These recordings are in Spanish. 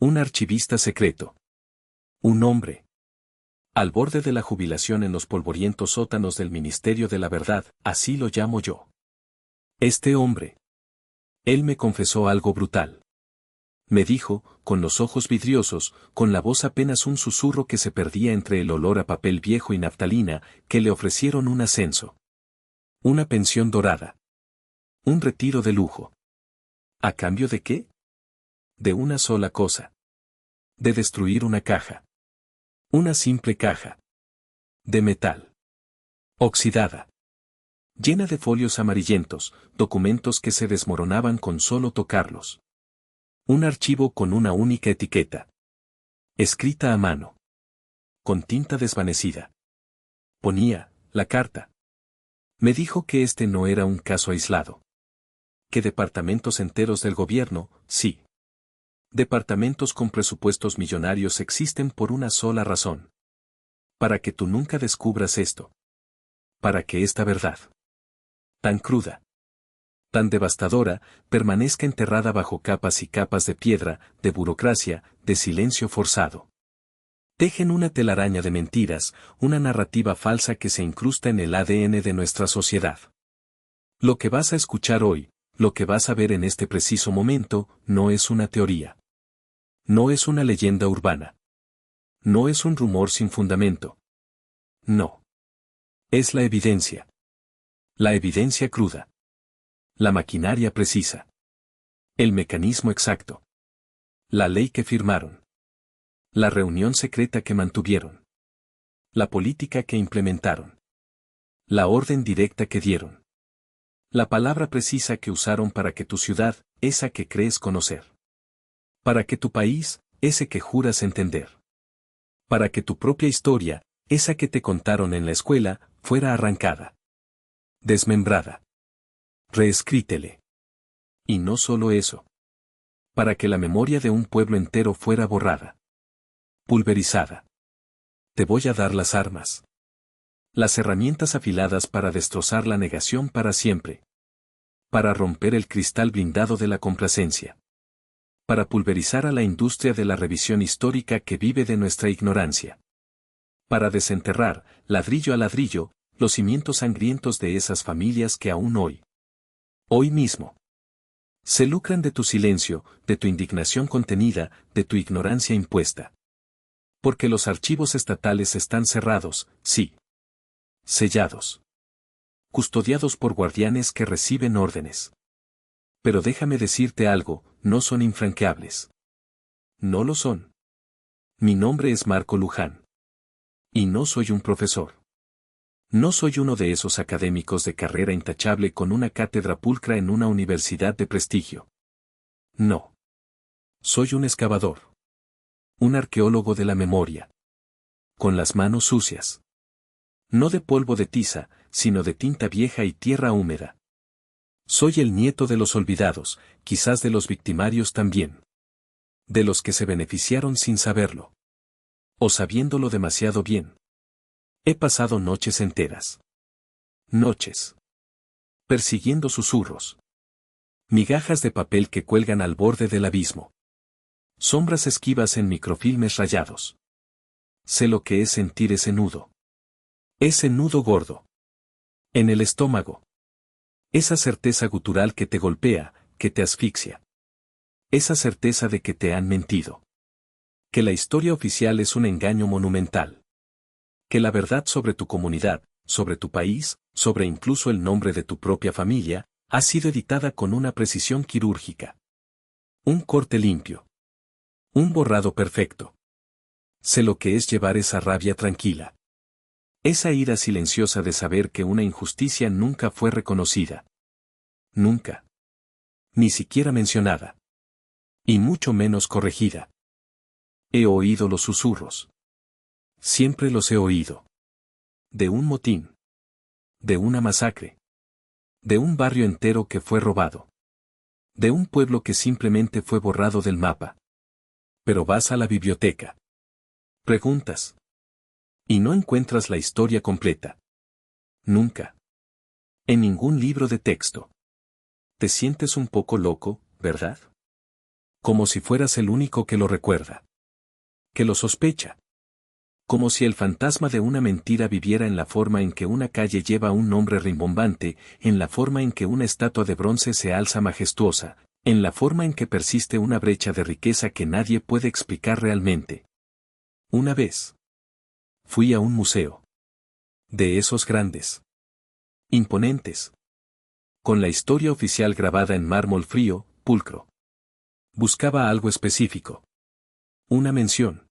Un archivista secreto. Un hombre. Al borde de la jubilación en los polvorientos sótanos del Ministerio de la Verdad, así lo llamo yo. Este hombre. Él me confesó algo brutal. Me dijo, con los ojos vidriosos, con la voz apenas un susurro que se perdía entre el olor a papel viejo y naftalina, que le ofrecieron un ascenso. Una pensión dorada. Un retiro de lujo. ¿A cambio de qué? De una sola cosa. De destruir una caja. Una simple caja. De metal. Oxidada. Llena de folios amarillentos, documentos que se desmoronaban con solo tocarlos. Un archivo con una única etiqueta. Escrita a mano. Con tinta desvanecida. Ponía, la carta. Me dijo que este no era un caso aislado. Que departamentos enteros del gobierno, sí. Departamentos con presupuestos millonarios existen por una sola razón. Para que tú nunca descubras esto. Para que esta verdad, tan cruda, tan devastadora, permanezca enterrada bajo capas y capas de piedra, de burocracia, de silencio forzado. Tejen una telaraña de mentiras, una narrativa falsa que se incrusta en el ADN de nuestra sociedad. Lo que vas a escuchar hoy, lo que vas a ver en este preciso momento, no es una teoría. No es una leyenda urbana. No es un rumor sin fundamento. No. Es la evidencia. La evidencia cruda. La maquinaria precisa. El mecanismo exacto. La ley que firmaron. La reunión secreta que mantuvieron. La política que implementaron. La orden directa que dieron. La palabra precisa que usaron para que tu ciudad, esa que crees conocer. Para que tu país, ese que juras entender. Para que tu propia historia, esa que te contaron en la escuela, fuera arrancada. Desmembrada. Reescrítele. Y no solo eso. Para que la memoria de un pueblo entero fuera borrada. Pulverizada. Te voy a dar las armas. Las herramientas afiladas para destrozar la negación para siempre. Para romper el cristal blindado de la complacencia. Para pulverizar a la industria de la revisión histórica que vive de nuestra ignorancia. Para desenterrar, ladrillo a ladrillo, los cimientos sangrientos de esas familias que aún hoy mismo, se lucran de tu silencio, de tu indignación contenida, de tu ignorancia impuesta. Porque los archivos estatales están cerrados, sí. Sellados. Custodiados por guardianes que reciben órdenes. Pero déjame decirte algo, no son infranqueables. No lo son. Mi nombre es Marco Luján. Y no soy un profesor. No soy uno de esos académicos de carrera intachable con una cátedra pulcra en una universidad de prestigio. No. Soy un excavador. Un arqueólogo de la memoria. Con las manos sucias. No de polvo de tiza, sino de tinta vieja y tierra húmeda. Soy el nieto de los olvidados, quizás de los victimarios también. De los que se beneficiaron sin saberlo. O sabiéndolo demasiado bien. He pasado noches enteras. Noches. Persiguiendo susurros. Migajas de papel que cuelgan al borde del abismo. Sombras esquivas en microfilmes rayados. Sé lo que es sentir ese nudo. Ese nudo gordo. En el estómago. Esa certeza gutural que te golpea, que te asfixia. Esa certeza de que te han mentido. Que la historia oficial es un engaño monumental. Que la verdad sobre tu comunidad, sobre tu país, sobre incluso el nombre de tu propia familia, ha sido editada con una precisión quirúrgica. Un corte limpio. Un borrado perfecto. Sé lo que es llevar esa rabia tranquila. Esa ira silenciosa de saber que una injusticia nunca fue reconocida. Nunca. Ni siquiera mencionada. Y mucho menos corregida. He oído los susurros. Siempre los he oído. De un motín. De una masacre. De un barrio entero que fue robado. De un pueblo que simplemente fue borrado del mapa. Pero vas a la biblioteca. Preguntas. Y no encuentras la historia completa. Nunca. En ningún libro de texto. Te sientes un poco loco, ¿verdad? Como si fueras el único que lo recuerda. Que lo sospecha. Como si el fantasma de una mentira viviera en la forma en que una calle lleva un nombre rimbombante, en la forma en que una estatua de bronce se alza majestuosa, en la forma en que persiste una brecha de riqueza que nadie puede explicar realmente. Una vez fui a un museo. De esos grandes. Imponentes. Con la historia oficial grabada en mármol frío, pulcro. Buscaba algo específico. Una mención.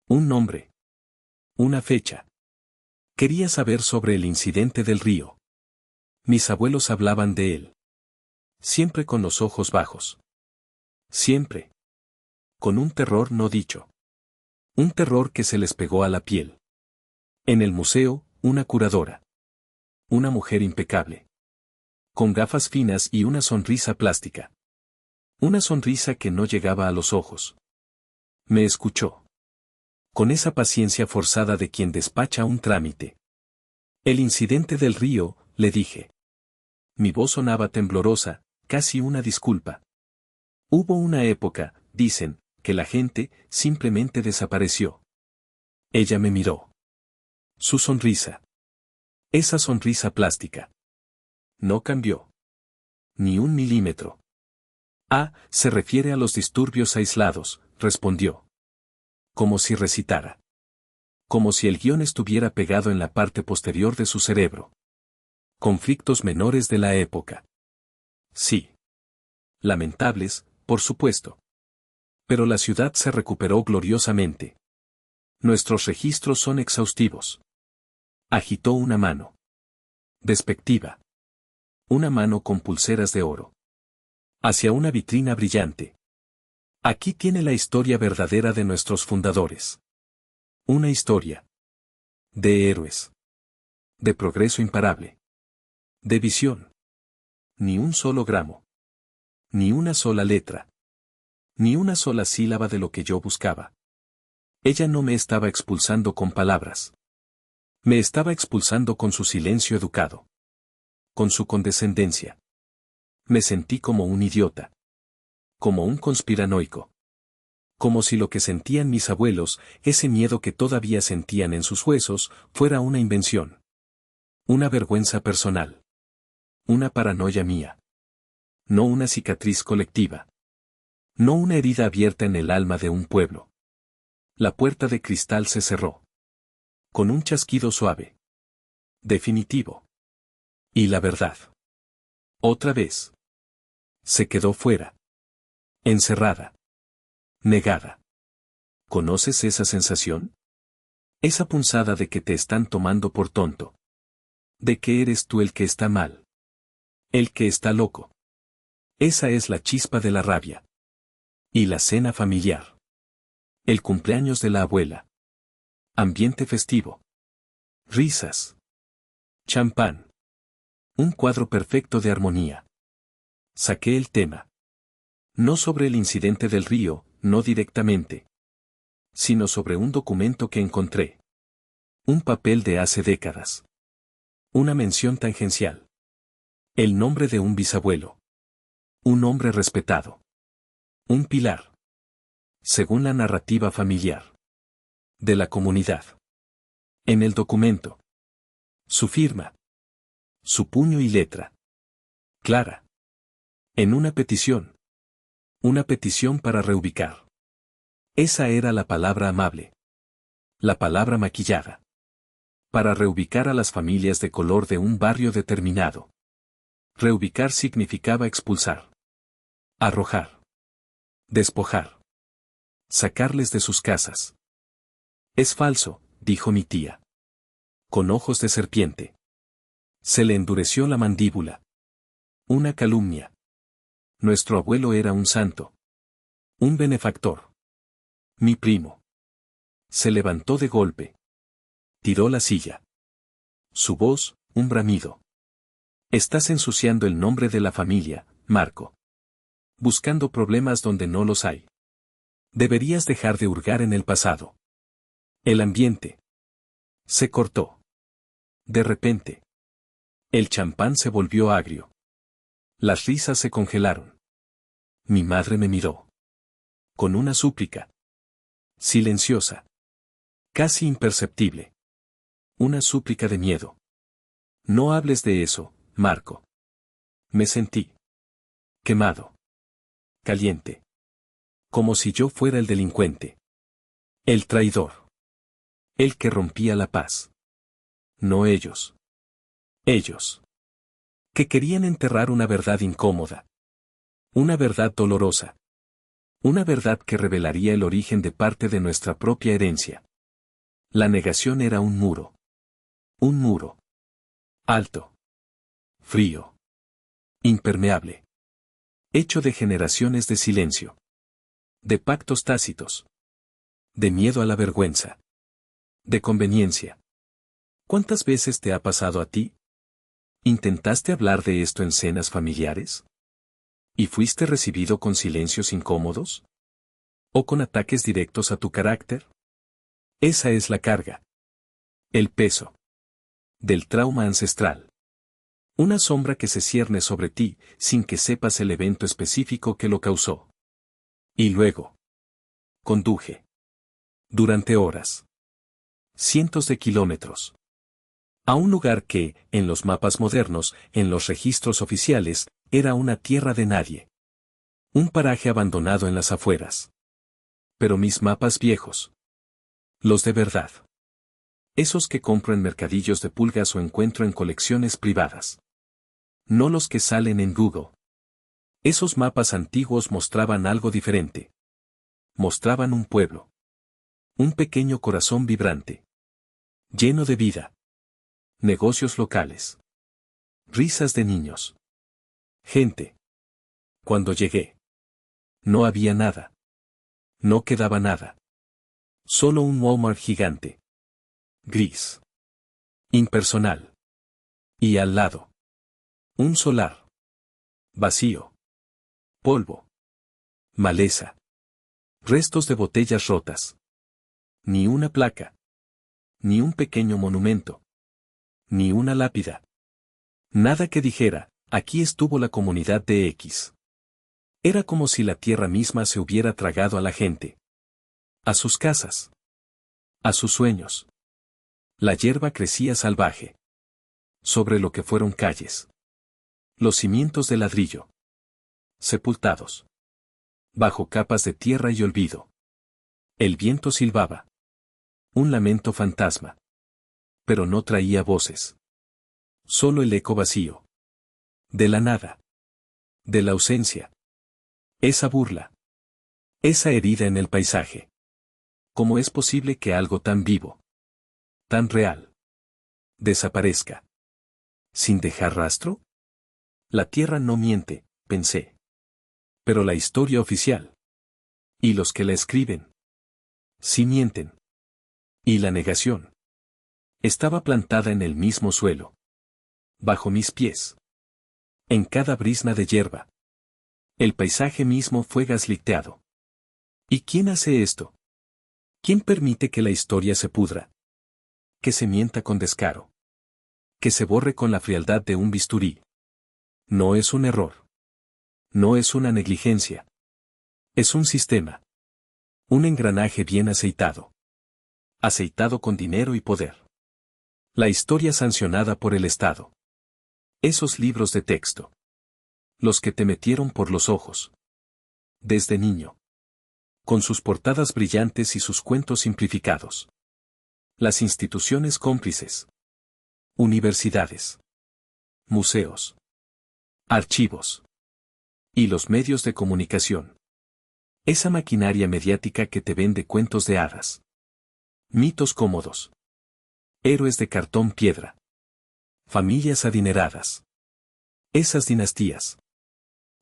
Un nombre. Una fecha. Quería saber sobre el incidente del río. Mis abuelos hablaban de él. Siempre con los ojos bajos. Siempre. Con un terror no dicho. Un terror que se les pegó a la piel. En el museo, una curadora. Una mujer impecable. Con gafas finas y una sonrisa plástica. Una sonrisa que no llegaba a los ojos. Me escuchó. Con esa paciencia forzada de quien despacha un trámite. El incidente del río, le dije. Mi voz sonaba temblorosa, casi una disculpa. Hubo una época, dicen, que la gente simplemente desapareció. Ella me miró. Su sonrisa. Esa sonrisa plástica. No cambió. Ni un milímetro. Ah, se refiere a los disturbios aislados, respondió. Como si recitara. Como si el guión estuviera pegado en la parte posterior de su cerebro. Conflictos menores de la época. Sí. Lamentables, por supuesto. Pero la ciudad se recuperó gloriosamente. Nuestros registros son exhaustivos. Agitó una mano. Despectiva. Una mano con pulseras de oro. Hacia una vitrina brillante. Aquí tiene la historia verdadera de nuestros fundadores. Una historia. De héroes. De progreso imparable. De visión. Ni un solo gramo. Ni una sola letra. Ni una sola sílaba de lo que yo buscaba. Ella no me estaba expulsando con palabras. Me estaba expulsando con su silencio educado. Con su condescendencia. Me sentí como un idiota. Como un conspiranoico. Como si lo que sentían mis abuelos, ese miedo que todavía sentían en sus huesos, fuera una invención. Una vergüenza personal. Una paranoia mía. No una cicatriz colectiva. No una herida abierta en el alma de un pueblo. La puerta de cristal se cerró. Con un chasquido suave. Definitivo. Y la verdad. Otra vez. Se quedó fuera. Encerrada. Negada. ¿Conoces esa sensación? Esa punzada de que te están tomando por tonto. De que eres tú el que está mal. El que está loco. Esa es la chispa de la rabia. Y la cena familiar. El cumpleaños de la abuela. Ambiente festivo. Risas. Champán. Un cuadro perfecto de armonía. Saqué el tema. No sobre el incidente del río, no directamente. Sino sobre un documento que encontré. Un papel de hace décadas. Una mención tangencial. El nombre de un bisabuelo. Un hombre respetado. Un pilar. Según la narrativa familiar. De la comunidad. En el documento. Su firma. Su puño y letra. Clara. En una petición. Una petición para reubicar. Esa era la palabra amable. La palabra maquillada. Para reubicar a las familias de color de un barrio determinado. Reubicar significaba expulsar. Arrojar. Despojar. Sacarles de sus casas. Es falso, dijo mi tía. Con ojos de serpiente. Se le endureció la mandíbula. Una calumnia. Nuestro abuelo era un santo. Un benefactor. Mi primo. Se levantó de golpe. Tiró la silla. Su voz, un bramido. Estás ensuciando el nombre de la familia, Marco. Buscando problemas donde no los hay. Deberías dejar de hurgar en el pasado. El ambiente. Se cortó. De repente. El champán se volvió agrio. Las risas se congelaron. Mi madre me miró. Con una súplica. Silenciosa. Casi imperceptible. Una súplica de miedo. No hables de eso, Marco. Me sentí quemado. Caliente. Como si yo fuera el delincuente. El traidor. El que rompía la paz. No ellos. Ellos. Que querían enterrar una verdad incómoda. Una verdad dolorosa. Una verdad que revelaría el origen de parte de nuestra propia herencia. La negación era un muro. Un muro. Alto. Frío. Impermeable. Hecho de generaciones de silencio. De pactos tácitos. De miedo a la vergüenza. De conveniencia. ¿Cuántas veces te ha pasado a ti? ¿Intentaste hablar de esto en cenas familiares? ¿Y fuiste recibido con silencios incómodos? ¿O con ataques directos a tu carácter? Esa es la carga. El peso. Del trauma ancestral. Una sombra que se cierne sobre ti, sin que sepas el evento específico que lo causó. Y luego. Conduje. Durante horas. Cientos de kilómetros. A un lugar que, en los mapas modernos, en los registros oficiales, era una tierra de nadie. Un paraje abandonado en las afueras. Pero mis mapas viejos. Los de verdad. Esos que compro en mercadillos de pulgas o encuentro en colecciones privadas. No los que salen en Google. Esos mapas antiguos mostraban algo diferente. Mostraban un pueblo. Un pequeño corazón vibrante. Lleno de vida. Negocios locales. Risas de niños. Gente. Cuando llegué. No había nada. No quedaba nada. Solo un Walmart gigante. Gris. Impersonal. Y al lado. Un solar. Vacío. Polvo. Maleza. Restos de botellas rotas. Ni una placa. Ni un pequeño monumento. Ni una lápida. Nada que dijera, aquí estuvo la comunidad de X. Era como si la tierra misma se hubiera tragado a la gente. A sus casas. A sus sueños. La hierba crecía salvaje. Sobre lo que fueron calles. Los cimientos de ladrillo. Sepultados. Bajo capas de tierra y olvido. El viento silbaba. Un lamento fantasma. Pero no traía voces. Solo el eco vacío. De la nada. De la ausencia. Esa burla. Esa herida en el paisaje. ¿Cómo es posible que algo tan vivo, tan real, desaparezca? ¿Sin dejar rastro? La tierra no miente, pensé. Pero la historia oficial. Y los que la escriben. Sí mienten. Y la negación. Estaba plantada en el mismo suelo. Bajo mis pies. En cada brizna de hierba. El paisaje mismo fue gasliteado. ¿Y quién hace esto? ¿Quién permite que la historia se pudra? Que se mienta con descaro. Que se borre con la frialdad de un bisturí. No es un error. No es una negligencia. Es un sistema. Un engranaje bien aceitado. Aceitado con dinero y poder. La historia sancionada por el Estado. Esos libros de texto. Los que te metieron por los ojos. Desde niño. Con sus portadas brillantes y sus cuentos simplificados. Las instituciones cómplices. Universidades. Museos. Archivos. Y los medios de comunicación. Esa maquinaria mediática que te vende cuentos de hadas. Mitos cómodos. Héroes de cartón piedra. Familias adineradas. Esas dinastías.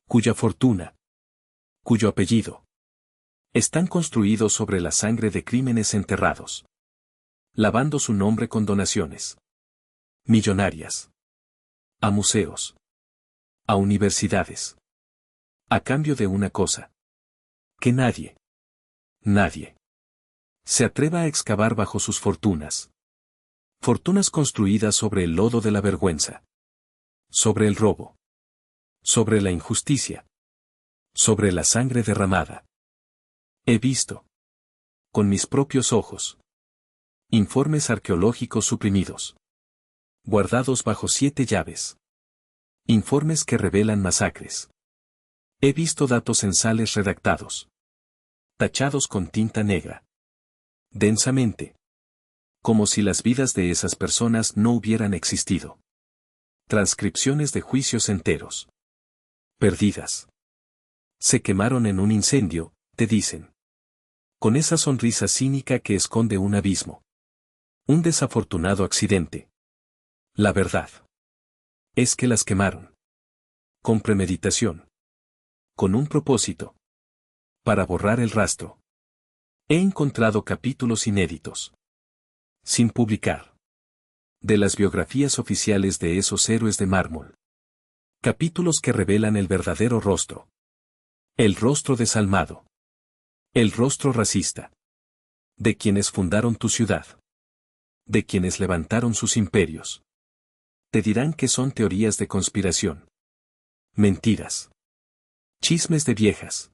Cuya fortuna. Cuyo apellido. Están construidos sobre la sangre de crímenes enterrados. Lavando su nombre con donaciones. Millonarias. A museos. A universidades. A cambio de una cosa. Que nadie. Nadie. Se atreva a excavar bajo sus fortunas. Fortunas construidas sobre el lodo de la vergüenza. Sobre el robo. Sobre la injusticia. Sobre la sangre derramada. He visto. Con mis propios ojos. Informes arqueológicos suprimidos. Guardados bajo 7 llaves. Informes que revelan masacres. He visto datos censales redactados. Tachados con tinta negra. Densamente. Como si las vidas de esas personas no hubieran existido. Transcripciones de juicios enteros. Perdidas. Se quemaron en un incendio, te dicen. Con esa sonrisa cínica que esconde un abismo. Un desafortunado accidente. La verdad es que las quemaron. Con premeditación. Con un propósito. Para borrar el rastro. He encontrado capítulos inéditos. Sin publicar. De las biografías oficiales de esos héroes de mármol. Capítulos que revelan el verdadero rostro. El rostro desalmado. El rostro racista. De quienes fundaron tu ciudad. De quienes levantaron sus imperios. Te dirán que son teorías de conspiración. Mentiras. Chismes de viejas.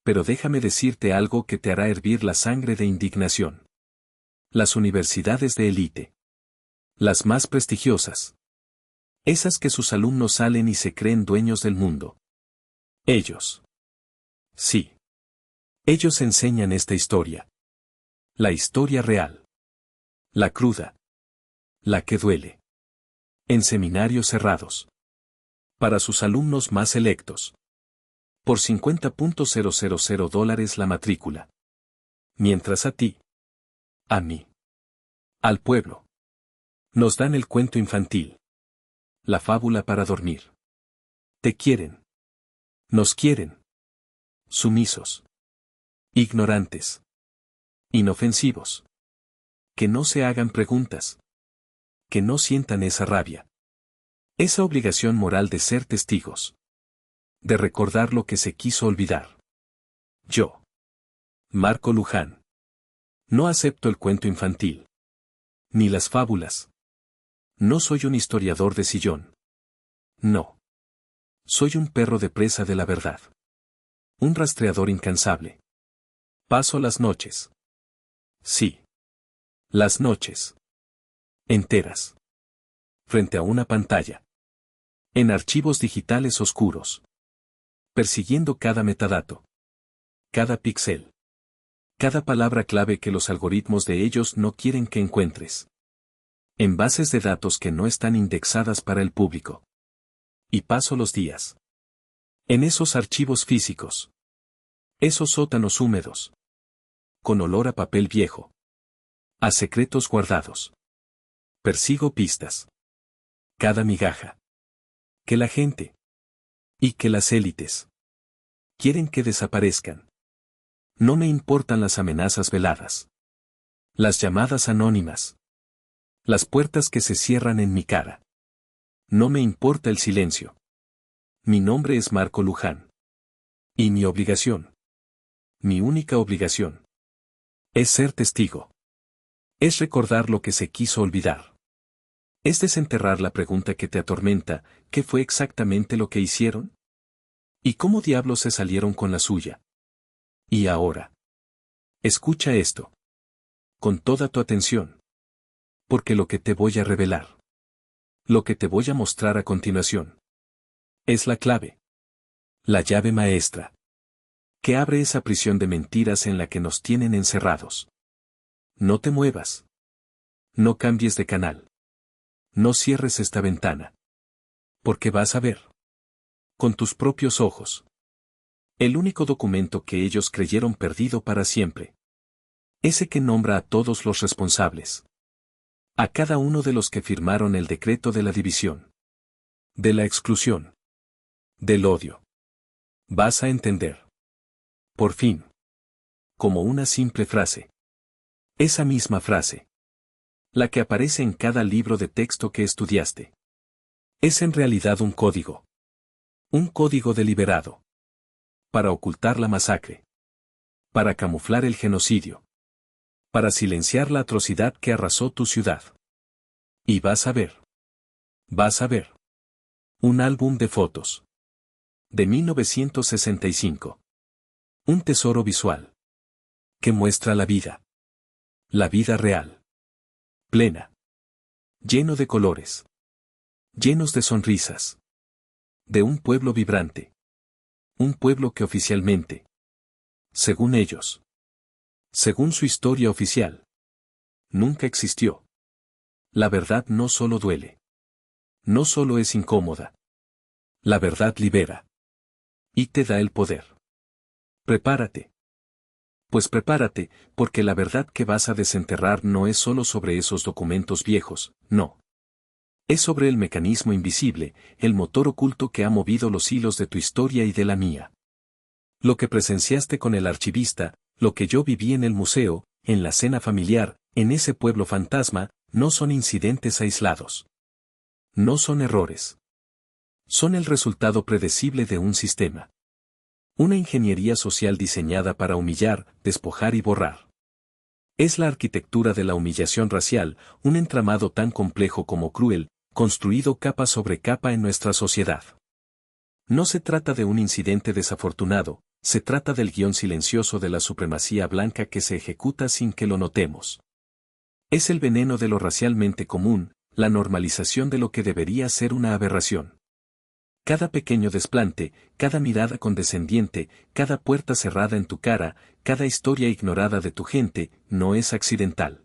Pero déjame decirte algo que te hará hervir la sangre de indignación. Las universidades de élite. Las más prestigiosas. Esas que sus alumnos salen y se creen dueños del mundo. Ellos. Sí. Ellos enseñan esta historia. La historia real. La cruda. La que duele. En seminarios cerrados. Para sus alumnos más selectos. Por $50,000 la matrícula. Mientras a ti. A mí. Al pueblo. Nos dan el cuento infantil. La fábula para dormir. Te quieren. Nos quieren. Sumisos. Ignorantes. Inofensivos. Que no se hagan preguntas. Que no sientan esa rabia. Esa obligación moral de ser testigos. De recordar lo que se quiso olvidar. Yo. Marco Luján. No acepto el cuento infantil. Ni las fábulas. No soy un historiador de sillón. No. Soy un perro de presa de la verdad. Un rastreador incansable. Paso las noches. Sí. Las noches. Enteras. Frente a una pantalla. En archivos digitales oscuros. Persiguiendo cada metadato. Cada píxel. Cada palabra clave que los algoritmos de ellos no quieren que encuentres. En bases de datos que no están indexadas para el público. Y paso los días. En esos archivos físicos. Esos sótanos húmedos. Con olor a papel viejo. A secretos guardados. Persigo pistas. Cada migaja. Que la gente. Y que las élites. Quieren que desaparezcan. No me importan las amenazas veladas. Las llamadas anónimas. Las puertas que se cierran en mi cara. No me importa el silencio. Mi nombre es Marco Luján. Y mi obligación. Mi única obligación. Es ser testigo. Es recordar lo que se quiso olvidar. Es desenterrar la pregunta que te atormenta, ¿qué fue exactamente lo que hicieron? ¿Y cómo diablos se salieron con la suya? Y ahora. Escucha esto. Con toda tu atención. Porque lo que te voy a revelar. Lo que te voy a mostrar a continuación. Es la clave. La llave maestra. Que abre esa prisión de mentiras en la que nos tienen encerrados. No te muevas. No cambies de canal. No cierres esta ventana. Porque vas a ver. Con tus propios ojos. El único documento que ellos creyeron perdido para siempre. Ese que nombra a todos los responsables. A cada uno de los que firmaron el decreto de la división. De la exclusión. Del odio. Vas a entender. Por fin. Como una simple frase. Esa misma frase. La que aparece en cada libro de texto que estudiaste. Es en realidad un código. Un código deliberado. Para ocultar la masacre. Para camuflar el genocidio. Para silenciar la atrocidad que arrasó tu ciudad. Y vas a ver. Vas a ver. Un álbum de fotos. De 1965. Un tesoro visual. que muestra la vida. La vida real. Plena. Lleno de colores. Llenos de sonrisas. De un pueblo vibrante. Un pueblo que oficialmente, según ellos, según su historia oficial, nunca existió. La verdad no solo duele. No solo es incómoda. La verdad libera. Y te da el poder. Prepárate. Pues prepárate, porque la verdad que vas a desenterrar no es solo sobre esos documentos viejos, no. Es sobre el mecanismo invisible, el motor oculto que ha movido los hilos de tu historia y de la mía. Lo que presenciaste con el archivista, lo que yo viví en el museo, en la cena familiar, en ese pueblo fantasma, no son incidentes aislados. No son errores. Son el resultado predecible de un sistema. Una ingeniería social diseñada para humillar, despojar y borrar. Es la arquitectura de la humillación racial, un entramado tan complejo como cruel, construido capa sobre capa en nuestra sociedad. No se trata de un incidente desafortunado, se trata del guión silencioso de la supremacía blanca que se ejecuta sin que lo notemos. Es el veneno de lo racialmente común, la normalización de lo que debería ser una aberración. Cada pequeño desplante, cada mirada condescendiente, cada puerta cerrada en tu cara, cada historia ignorada de tu gente, no es accidental.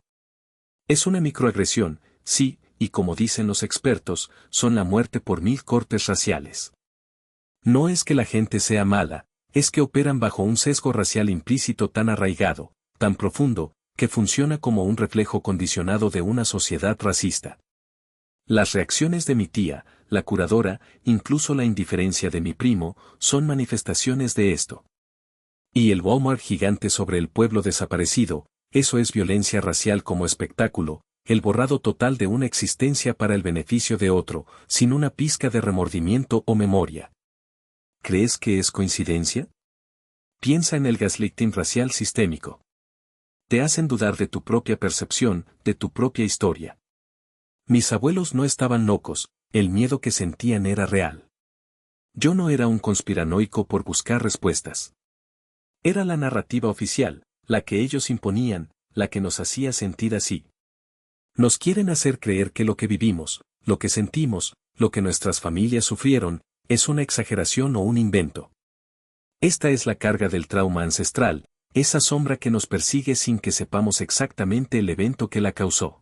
Es una microagresión, sí, y como dicen los expertos, son la muerte por 1000 cortes raciales. No es que la gente sea mala, es que operan bajo un sesgo racial implícito tan arraigado, tan profundo, que funciona como un reflejo condicionado de una sociedad racista. Las reacciones de mi tía, la curadora, incluso la indiferencia de mi primo, son manifestaciones de esto. Y el Walmart gigante sobre el pueblo desaparecido, eso es violencia racial como espectáculo, el borrado total de una existencia para el beneficio de otro, sin una pizca de remordimiento o memoria. ¿Crees que es coincidencia? Piensa en el gaslighting racial sistémico. Te hacen dudar de tu propia percepción, de tu propia historia. Mis abuelos no estaban locos, el miedo que sentían era real. Yo no era un conspiranoico por buscar respuestas. Era la narrativa oficial, la que ellos imponían, la que nos hacía sentir así. Nos quieren hacer creer que lo que vivimos, lo que sentimos, lo que nuestras familias sufrieron, es una exageración o un invento. Esta es la carga del trauma ancestral, esa sombra que nos persigue sin que sepamos exactamente el evento que la causó.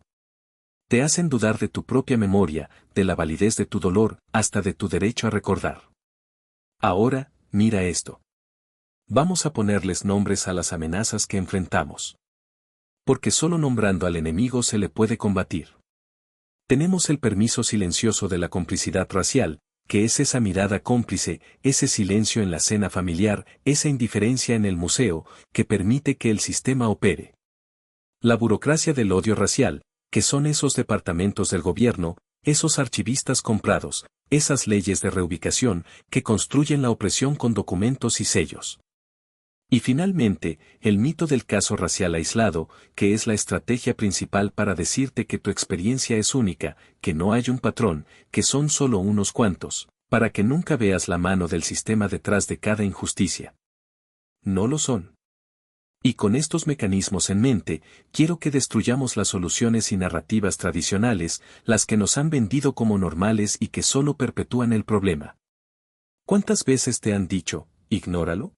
Te hacen dudar de tu propia memoria, de la validez de tu dolor, hasta de tu derecho a recordar. Ahora, mira esto. Vamos a ponerles nombres a las amenazas que enfrentamos. Porque solo nombrando al enemigo se le puede combatir. Tenemos el permiso silencioso de la complicidad racial, que es esa mirada cómplice, ese silencio en la cena familiar, esa indiferencia en el museo, que permite que el sistema opere. La burocracia del odio racial, que son esos departamentos del gobierno, esos archivistas comprados, esas leyes de reubicación, que construyen la opresión con documentos y sellos. Y finalmente, el mito del caso racial aislado, que es la estrategia principal para decirte que tu experiencia es única, que no hay un patrón, que son solo unos cuantos, para que nunca veas la mano del sistema detrás de cada injusticia. No lo son. Y con estos mecanismos en mente, quiero que destruyamos las soluciones y narrativas tradicionales, las que nos han vendido como normales y que solo perpetúan el problema. ¿Cuántas veces te han dicho, ignóralo?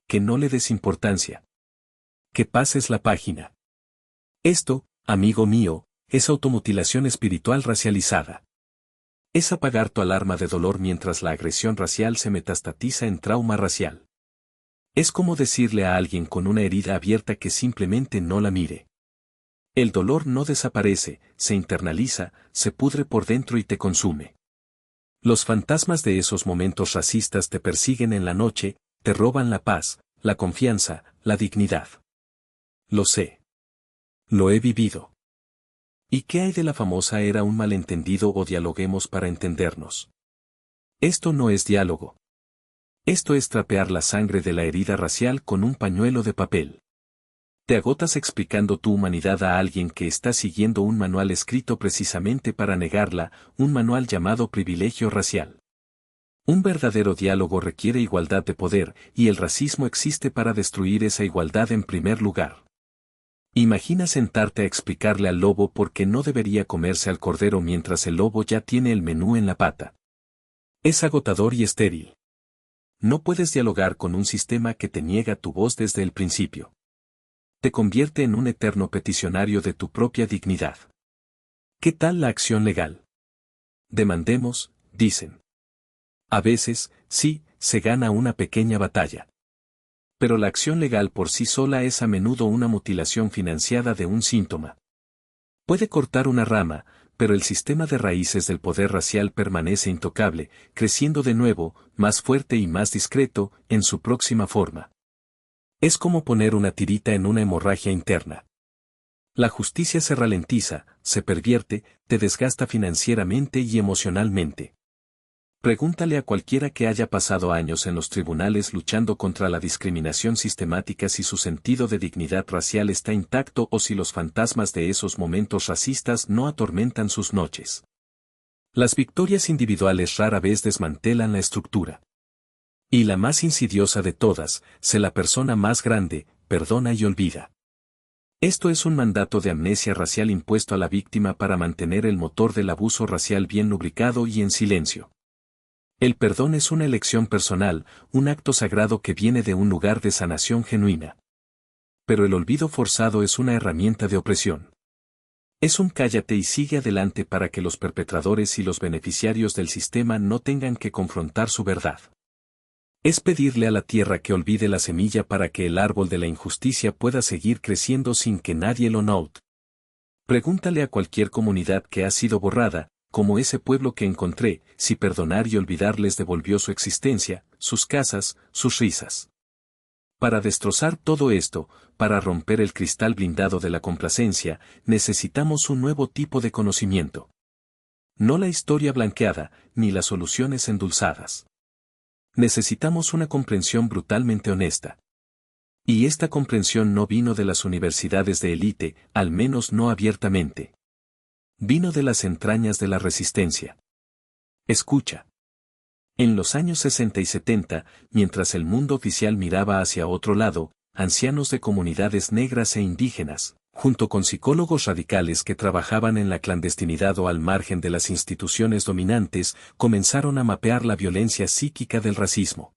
Que no le des importancia. Que pases la página. Esto, amigo mío, es automutilación espiritual racializada. Es apagar tu alarma de dolor mientras la agresión racial se metastatiza en trauma racial. Es como decirle a alguien con una herida abierta que simplemente no la mire. El dolor no desaparece, se internaliza, se pudre por dentro y te consume. Los fantasmas de esos momentos racistas te persiguen en la noche, te roban la paz, la confianza, la dignidad. Lo sé. Lo he vivido. ¿Y qué hay de la famosa era un malentendido o dialoguemos para entendernos? Esto no es diálogo. Esto es trapear la sangre de la herida racial con un pañuelo de papel. Te agotas explicando tu humanidad a alguien que está siguiendo un manual escrito precisamente para negarla, un manual llamado privilegio racial. Un verdadero diálogo requiere igualdad de poder, y el racismo existe para destruir esa igualdad en primer lugar. Imagina sentarte a explicarle al lobo por qué no debería comerse al cordero mientras el lobo ya tiene el menú en la pata. Es agotador y estéril. No puedes dialogar con un sistema que te niega tu voz desde el principio. Te convierte en un eterno peticionario de tu propia dignidad. ¿Qué tal la acción legal? Demandemos, dicen. A veces, sí, se gana una pequeña batalla. Pero la acción legal por sí sola es a menudo una mutilación financiada de un síntoma. Puede cortar una rama, pero el sistema de raíces del poder racial permanece intocable, creciendo de nuevo, más fuerte y más discreto, en su próxima forma. Es como poner una tirita en una hemorragia interna. La justicia se ralentiza, se pervierte, te desgasta financieramente y emocionalmente. Pregúntale a cualquiera que haya pasado años en los tribunales luchando contra la discriminación sistemática si su sentido de dignidad racial está intacto o si los fantasmas de esos momentos racistas no atormentan sus noches. Las victorias individuales rara vez desmantelan la estructura. Y la más insidiosa de todas, sé la persona más grande, perdona y olvida. Esto es un mandato de amnesia racial impuesto a la víctima para mantener el motor del abuso racial bien lubricado y en silencio. El perdón es una elección personal, un acto sagrado que viene de un lugar de sanación genuina. Pero el olvido forzado es una herramienta de opresión. Es un cállate y sigue adelante para que los perpetradores y los beneficiarios del sistema no tengan que confrontar su verdad. Es pedirle a la tierra que olvide la semilla para que el árbol de la injusticia pueda seguir creciendo sin que nadie lo note. Pregúntale a cualquier comunidad que ha sido borrada, como ese pueblo que encontré, si perdonar y olvidar les devolvió su existencia, sus casas, sus risas. Para destrozar todo esto, para romper el cristal blindado de la complacencia, necesitamos un nuevo tipo de conocimiento. No la historia blanqueada, ni las soluciones endulzadas. Necesitamos una comprensión brutalmente honesta. Y esta comprensión no vino de las universidades de élite, al menos no abiertamente. Vino de las entrañas de la resistencia. Escucha. En los años 60 y 70, mientras el mundo oficial miraba hacia otro lado, ancianos de comunidades negras e indígenas, junto con psicólogos radicales que trabajaban en la clandestinidad o al margen de las instituciones dominantes, comenzaron a mapear la violencia psíquica del racismo.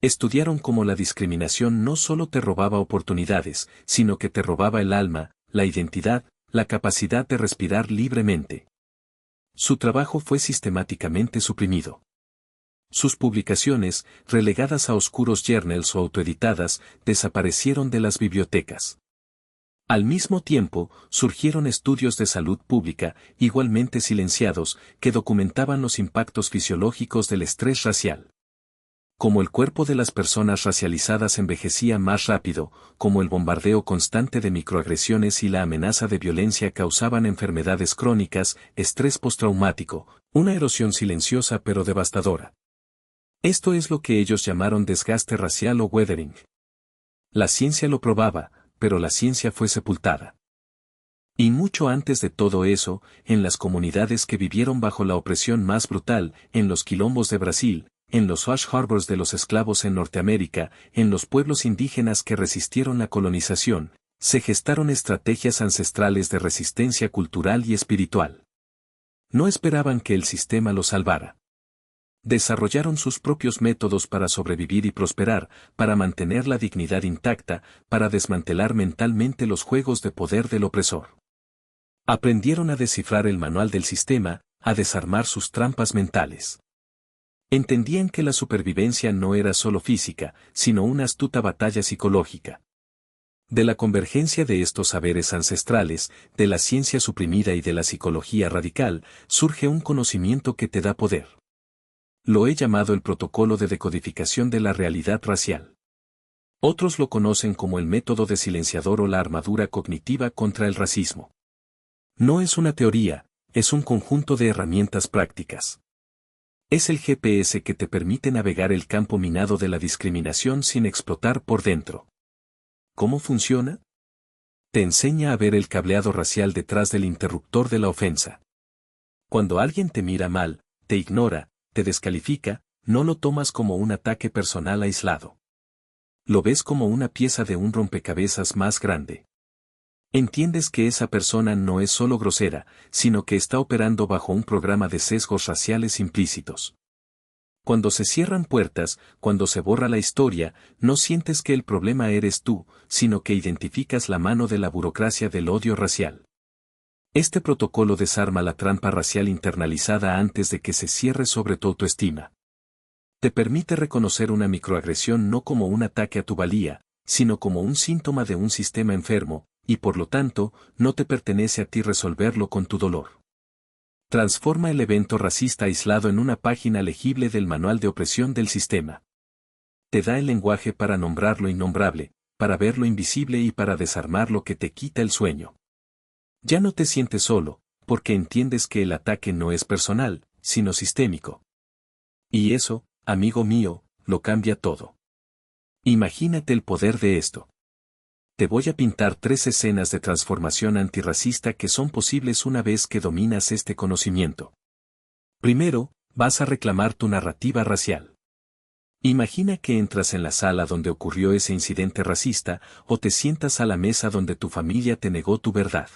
Estudiaron cómo la discriminación no solo te robaba oportunidades, sino que te robaba el alma, la identidad, la capacidad de respirar libremente. Su trabajo fue sistemáticamente suprimido. Sus publicaciones, relegadas a oscuros journals o autoeditadas, desaparecieron de las bibliotecas. Al mismo tiempo, surgieron estudios de salud pública, igualmente silenciados, que documentaban los impactos fisiológicos del estrés racial. Como el cuerpo de las personas racializadas envejecía más rápido, como el bombardeo constante de microagresiones y la amenaza de violencia causaban enfermedades crónicas, estrés postraumático, una erosión silenciosa pero devastadora. Esto es lo que ellos llamaron desgaste racial o weathering. La ciencia lo probaba, pero la ciencia fue sepultada. Y mucho antes de todo eso, en las comunidades que vivieron bajo la opresión más brutal, en los quilombos de Brasil, en los Ash Harbors de los esclavos en Norteamérica, en los pueblos indígenas que resistieron la colonización, se gestaron estrategias ancestrales de resistencia cultural y espiritual. No esperaban que el sistema los salvara. Desarrollaron sus propios métodos para sobrevivir y prosperar, para mantener la dignidad intacta, para desmantelar mentalmente los juegos de poder del opresor. Aprendieron a descifrar el manual del sistema, a desarmar sus trampas mentales. Entendían que la supervivencia no era solo física, sino una astuta batalla psicológica. De la convergencia de estos saberes ancestrales, de la ciencia suprimida y de la psicología radical, surge un conocimiento que te da poder. Lo he llamado el protocolo de decodificación de la realidad racial. Otros lo conocen como el método de silenciador o la armadura cognitiva contra el racismo. No es una teoría, es un conjunto de herramientas prácticas. Es el GPS que te permite navegar el campo minado de la discriminación sin explotar por dentro. ¿Cómo funciona? Te enseña a ver el cableado racial detrás del interruptor de la ofensa. Cuando alguien te mira mal, te ignora, te descalifica, no lo tomas como un ataque personal aislado. Lo ves como una pieza de un rompecabezas más grande. Entiendes que esa persona no es solo grosera, sino que está operando bajo un programa de sesgos raciales implícitos. Cuando se cierran puertas, cuando se borra la historia, no sientes que el problema eres tú, sino que identificas la mano de la burocracia del odio racial. Este protocolo desarma la trampa racial internalizada antes de que se cierre sobre tu autoestima. Te permite reconocer una microagresión no como un ataque a tu valía, sino como un síntoma de un sistema enfermo, y por lo tanto, no te pertenece a ti resolverlo con tu dolor. Transforma el evento racista aislado en una página legible del manual de opresión del sistema. Te da el lenguaje para nombrar lo innombrable, para ver lo invisible y para desarmar lo que te quita el sueño. Ya no te sientes solo, porque entiendes que el ataque no es personal, sino sistémico. Y eso, amigo mío, lo cambia todo. Imagínate el poder de esto. Te voy a pintar 3 escenas de transformación antirracista que son posibles una vez que dominas este conocimiento. Primero, vas a reclamar tu narrativa racial. Imagina que entras en la sala donde ocurrió ese incidente racista o te sientas a la mesa donde tu familia te negó tu verdad.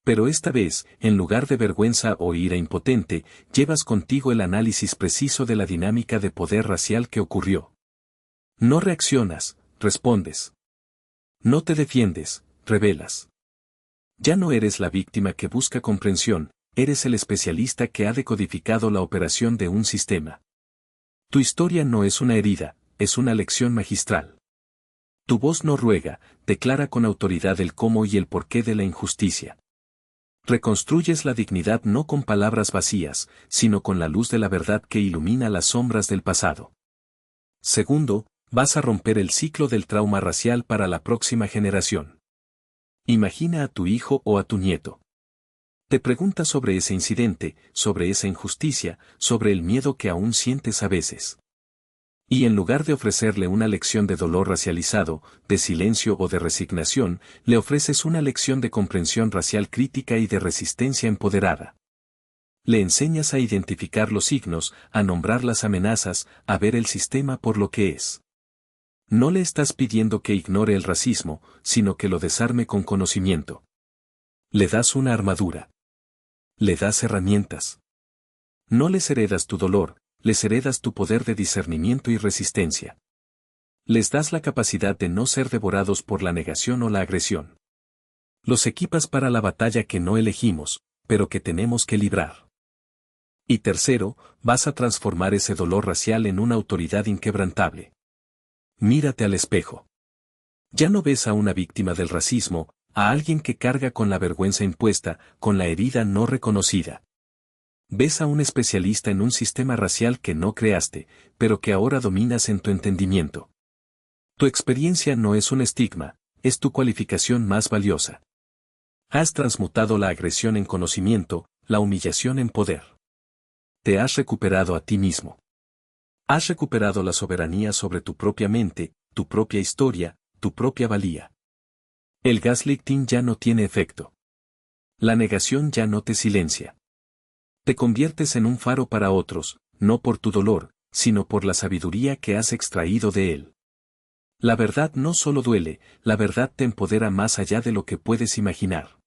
Pero esta vez, en lugar de vergüenza o ira impotente, llevas contigo el análisis preciso de la dinámica de poder racial que ocurrió. No reaccionas, respondes. No te defiendes, revelas. Ya no eres la víctima que busca comprensión, eres el especialista que ha decodificado la operación de un sistema. Tu historia no es una herida, es una lección magistral. Tu voz no ruega, declara con autoridad el cómo y el porqué de la injusticia. Reconstruyes la dignidad no con palabras vacías, sino con la luz de la verdad que ilumina las sombras del pasado. Segundo, vas a romper el ciclo del trauma racial para la próxima generación. Imagina a tu hijo o a tu nieto. Te pregunta sobre ese incidente, sobre esa injusticia, sobre el miedo que aún sientes a veces. Y en lugar de ofrecerle una lección de dolor racializado, de silencio o de resignación, le ofreces una lección de comprensión racial crítica y de resistencia empoderada. Le enseñas a identificar los signos, a nombrar las amenazas, a ver el sistema por lo que es. No le estás pidiendo que ignore el racismo, sino que lo desarme con conocimiento. Le das una armadura. Le das herramientas. No les heredas tu dolor, les heredas tu poder de discernimiento y resistencia. Les das la capacidad de no ser devorados por la negación o la agresión. Los equipas para la batalla que no elegimos, pero que tenemos que librar. Y tercero, vas a transformar ese dolor racial en una autoridad inquebrantable. Mírate al espejo. Ya no ves a una víctima del racismo, a alguien que carga con la vergüenza impuesta, con la herida no reconocida. Ves a un especialista en un sistema racial que no creaste, pero que ahora dominas en tu entendimiento. Tu experiencia no es un estigma, es tu cualificación más valiosa. Has transmutado la agresión en conocimiento, la humillación en poder. Te has recuperado a ti mismo. Has recuperado la soberanía sobre tu propia mente, tu propia historia, tu propia valía. El gaslighting ya no tiene efecto. La negación ya no te silencia. Te conviertes en un faro para otros, no por tu dolor, sino por la sabiduría que has extraído de él. La verdad no solo duele, la verdad te empodera más allá de lo que puedes imaginar.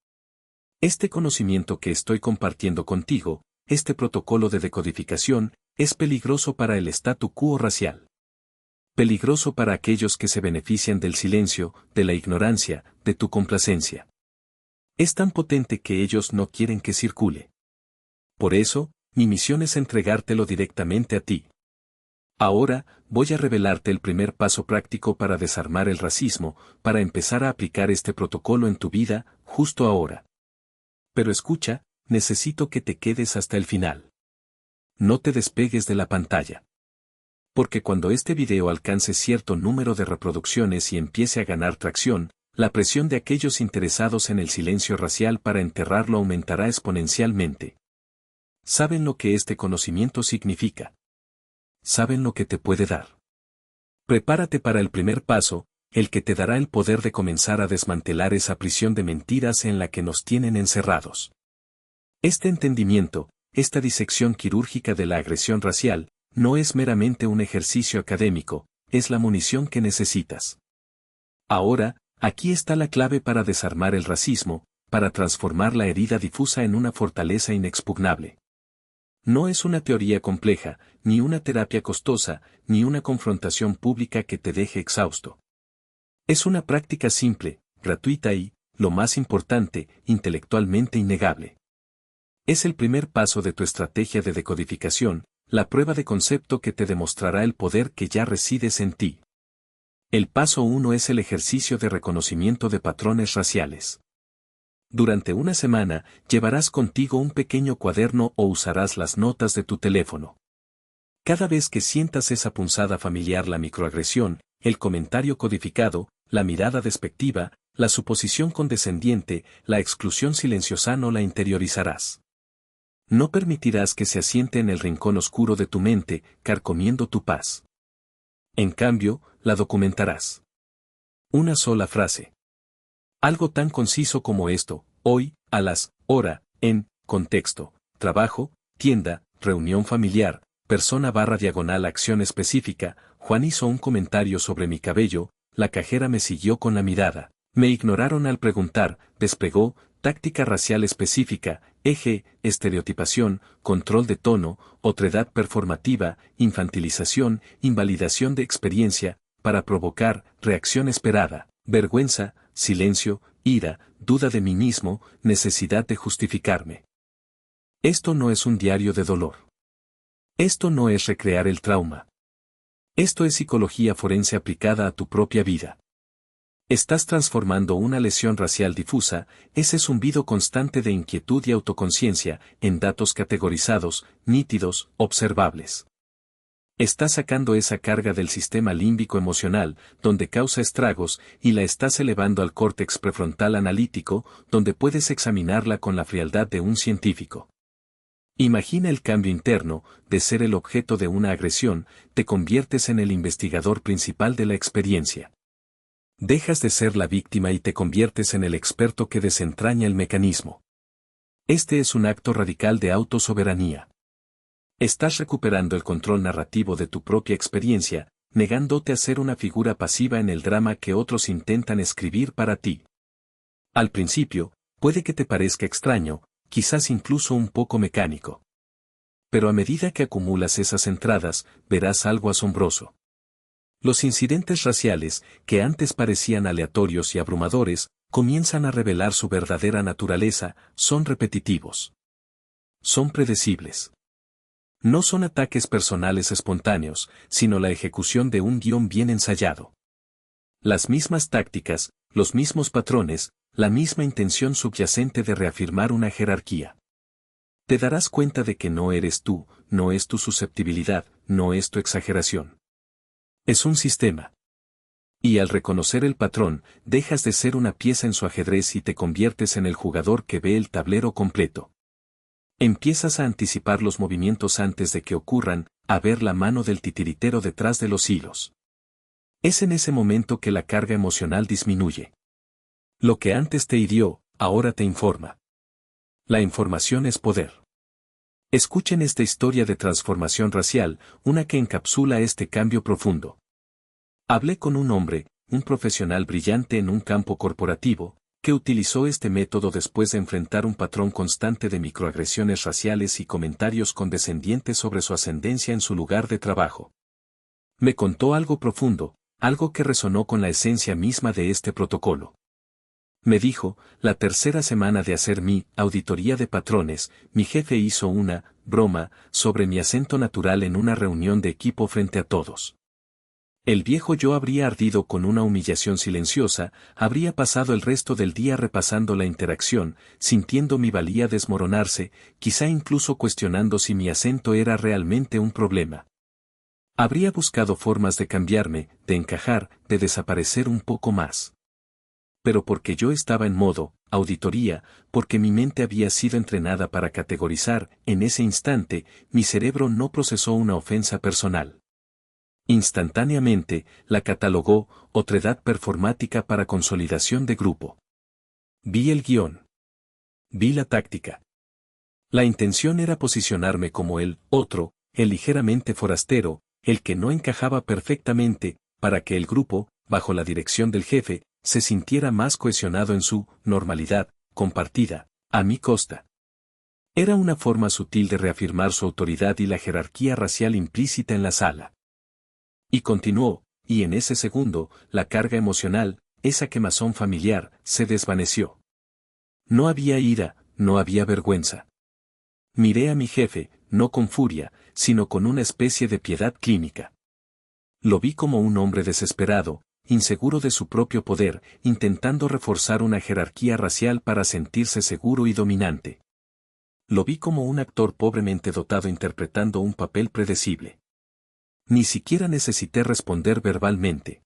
Este conocimiento que estoy compartiendo contigo, este protocolo de decodificación, es peligroso para el statu quo racial. Peligroso para aquellos que se benefician del silencio, de la ignorancia, de tu complacencia. Es tan potente que ellos no quieren que circule. Por eso, mi misión es entregártelo directamente a ti. Ahora, voy a revelarte el primer paso práctico para desarmar el racismo, para empezar a aplicar este protocolo en tu vida, justo ahora. Pero escucha, necesito que te quedes hasta el final. No te despegues de la pantalla. Porque cuando este video alcance cierto número de reproducciones y empiece a ganar tracción, la presión de aquellos interesados en el silencio racial para enterrarlo aumentará exponencialmente. ¿Saben lo que este conocimiento significa? ¿Saben lo que te puede dar? Prepárate para el primer paso, el que te dará el poder de comenzar a desmantelar esa prisión de mentiras en la que nos tienen encerrados. Este entendimiento, esta disección quirúrgica de la agresión racial, no es meramente un ejercicio académico, es la munición que necesitas. Ahora, aquí está la clave para desarmar el racismo, para transformar la herida difusa en una fortaleza inexpugnable. No es una teoría compleja, ni una terapia costosa, ni una confrontación pública que te deje exhausto. Es una práctica simple, gratuita y, lo más importante, intelectualmente innegable. Es el primer paso de tu estrategia de decodificación, la prueba de concepto que te demostrará el poder que ya resides en ti. El paso 1 es el ejercicio de reconocimiento de patrones raciales. Durante una semana, llevarás contigo un pequeño cuaderno o usarás las notas de tu teléfono. Cada vez que sientas esa punzada familiar, la microagresión, el comentario codificado, la mirada despectiva, la suposición condescendiente, la exclusión silenciosa, no la interiorizarás. No permitirás que se asiente en el rincón oscuro de tu mente, carcomiendo tu paz. En cambio, la documentarás. Una sola frase. Algo tan conciso como esto: hoy, a las, hora, en, contexto, trabajo, tienda, reunión familiar, persona / acción específica. Juan hizo un comentario sobre mi cabello, la cajera me siguió con la mirada, me ignoraron al preguntar, desplegó, táctica racial específica, eje, estereotipación, control de tono, otredad performativa, infantilización, invalidación de experiencia, para provocar, reacción esperada, vergüenza, silencio, ira, duda de mí mismo, necesidad de justificarme. Esto no es un diario de dolor. Esto no es recrear el trauma. Esto es psicología forense aplicada a tu propia vida. Estás transformando una lesión racial difusa, ese zumbido constante de inquietud y autoconciencia, en datos categorizados, nítidos, observables. Estás sacando esa carga del sistema límbico emocional, donde causa estragos, y la estás elevando al córtex prefrontal analítico, donde puedes examinarla con la frialdad de un científico. Imagina el cambio interno: de ser el objeto de una agresión, te conviertes en el investigador principal de la experiencia. Dejas de ser la víctima y te conviertes en el experto que desentraña el mecanismo. Este es un acto radical de autosoberanía. Estás recuperando el control narrativo de tu propia experiencia, negándote a ser una figura pasiva en el drama que otros intentan escribir para ti. Al principio, puede que te parezca extraño, quizás incluso un poco mecánico. Pero a medida que acumulas esas entradas, verás algo asombroso. Los incidentes raciales, que antes parecían aleatorios y abrumadores, comienzan a revelar su verdadera naturaleza: son repetitivos. Son predecibles. No son ataques personales espontáneos, sino la ejecución de un guión bien ensayado. Las mismas tácticas, los mismos patrones, la misma intención subyacente de reafirmar una jerarquía. Te darás cuenta de que no eres tú, no es tu susceptibilidad, no es tu exageración. Es un sistema. Y al reconocer el patrón, dejas de ser una pieza en su ajedrez y te conviertes en el jugador que ve el tablero completo. Empiezas a anticipar los movimientos antes de que ocurran, a ver la mano del titiritero detrás de los hilos. Es en ese momento que la carga emocional disminuye. Lo que antes te hirió, ahora te informa. La información es poder. Escuchen esta historia de transformación racial, una que encapsula este cambio profundo. Hablé con un hombre, un profesional brillante en un campo corporativo, que utilizó este método después de enfrentar un patrón constante de microagresiones raciales y comentarios condescendientes sobre su ascendencia en su lugar de trabajo. Me contó algo profundo, algo que resonó con la esencia misma de este protocolo. Me dijo: la tercera semana de hacer mi auditoría de patrones, mi jefe hizo una broma sobre mi acento natural en una reunión de equipo frente a todos. El viejo yo habría ardido con una humillación silenciosa, habría pasado el resto del día repasando la interacción, sintiendo mi valía desmoronarse, quizá incluso cuestionando si mi acento era realmente un problema. Habría buscado formas de cambiarme, de encajar, de desaparecer un poco más. Pero porque yo estaba en modo auditoría, porque mi mente había sido entrenada para categorizar, en ese instante, mi cerebro no procesó una ofensa personal. Instantáneamente, la catalogó: otredad performática para consolidación de grupo. Vi el guión. Vi la táctica. La intención era posicionarme como el otro, el ligeramente forastero, el que no encajaba perfectamente, para que el grupo, bajo la dirección del jefe, se sintiera más cohesionado en su normalidad, compartida, a mi costa. Era una forma sutil de reafirmar su autoridad y la jerarquía racial implícita en la sala. Y continuó, y en ese segundo, la carga emocional, esa quemazón familiar, se desvaneció. No había ira, no había vergüenza. Miré a mi jefe, no con furia, sino con una especie de piedad clínica. Lo vi como un hombre desesperado, inseguro de su propio poder, intentando reforzar una jerarquía racial para sentirse seguro y dominante. Lo vi como un actor pobremente dotado interpretando un papel predecible. Ni siquiera necesité responder verbalmente.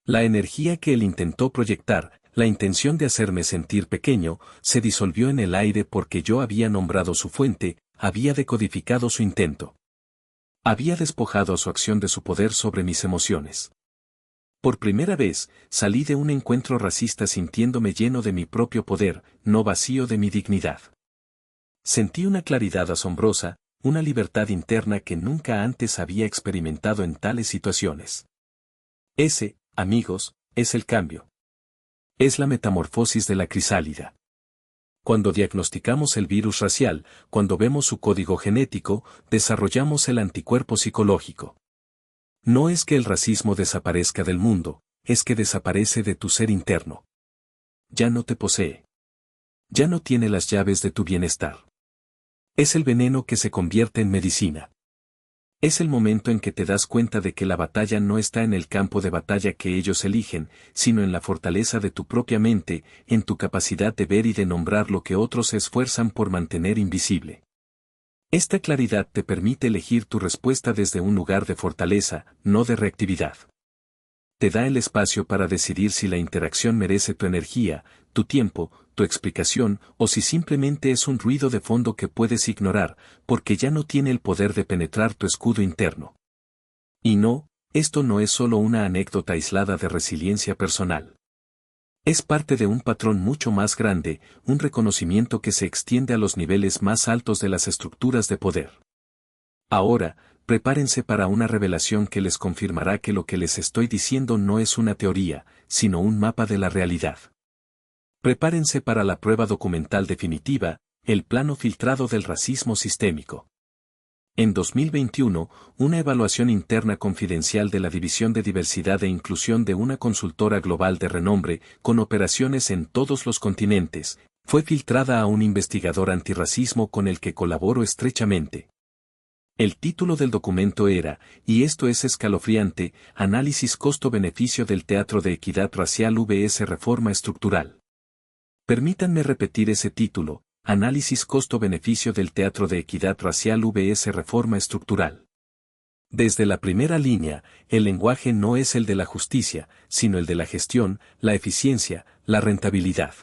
La energía que él intentó proyectar, la intención de hacerme sentir pequeño, se disolvió en el aire porque yo había nombrado su fuente, había decodificado su intento. Había despojado a su acción de su poder sobre mis emociones. Por primera vez, salí de un encuentro racista sintiéndome lleno de mi propio poder, no vacío de mi dignidad. Sentí una claridad asombrosa, una libertad interna que nunca antes había experimentado en tales situaciones. Ese, amigos, es el cambio. Es la metamorfosis de la crisálida. Cuando diagnosticamos el virus racial, cuando vemos su código genético, desarrollamos el anticuerpo psicológico. No es que el racismo desaparezca del mundo, es que desaparece de tu ser interno. Ya no te posee. Ya no tiene las llaves de tu bienestar. Es el veneno que se convierte en medicina. Es el momento en que te das cuenta de que la batalla no está en el campo de batalla que ellos eligen, sino en la fortaleza de tu propia mente, en tu capacidad de ver y de nombrar lo que otros se esfuerzan por mantener invisible. Esta claridad te permite elegir tu respuesta desde un lugar de fortaleza, no de reactividad. Te da el espacio para decidir si la interacción merece tu energía, tu tiempo, tu explicación, o si simplemente es un ruido de fondo que puedes ignorar, porque ya no tiene el poder de penetrar tu escudo interno. Y no, esto no es solo una anécdota aislada de resiliencia personal. Es parte de un patrón mucho más grande, un reconocimiento que se extiende a los niveles más altos de las estructuras de poder. Ahora, prepárense para una revelación que les confirmará que lo que les estoy diciendo no es una teoría, sino un mapa de la realidad. Prepárense para la prueba documental definitiva, el plano filtrado del racismo sistémico. En 2021, una evaluación interna confidencial de la División de Diversidad e Inclusión de una consultora global de renombre, con operaciones en todos los continentes, fue filtrada a un investigador antirracismo con el que colaboro estrechamente. El título del documento era, y esto es escalofriante, Análisis Costo-Beneficio del Teatro de Equidad Racial vs Reforma Estructural. Permítanme repetir ese título, Análisis Costo-Beneficio del Teatro de Equidad Racial vs Reforma Estructural. Desde la primera línea, el lenguaje no es el de la justicia, sino el de la gestión, la eficiencia, la rentabilidad.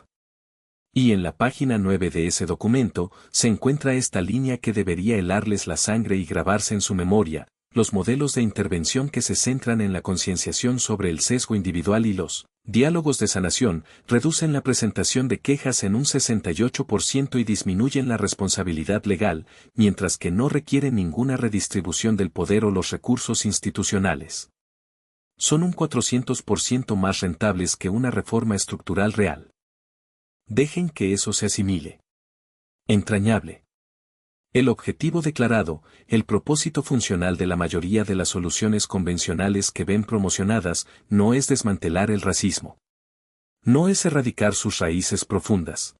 Y en la página 9 de ese documento, se encuentra esta línea que debería helarles la sangre y grabarse en su memoria, los modelos de intervención que se centran en la concienciación sobre el sesgo individual y los diálogos de sanación, reducen la presentación de quejas en un 68% y disminuyen la responsabilidad legal, mientras que no requieren ninguna redistribución del poder o los recursos institucionales. Son un 400% más rentables que una reforma estructural real. Dejen que eso se asimile. Entrañable. El objetivo declarado, el propósito funcional de la mayoría de las soluciones convencionales que ven promocionadas, no es desmantelar el racismo. No es erradicar sus raíces profundas.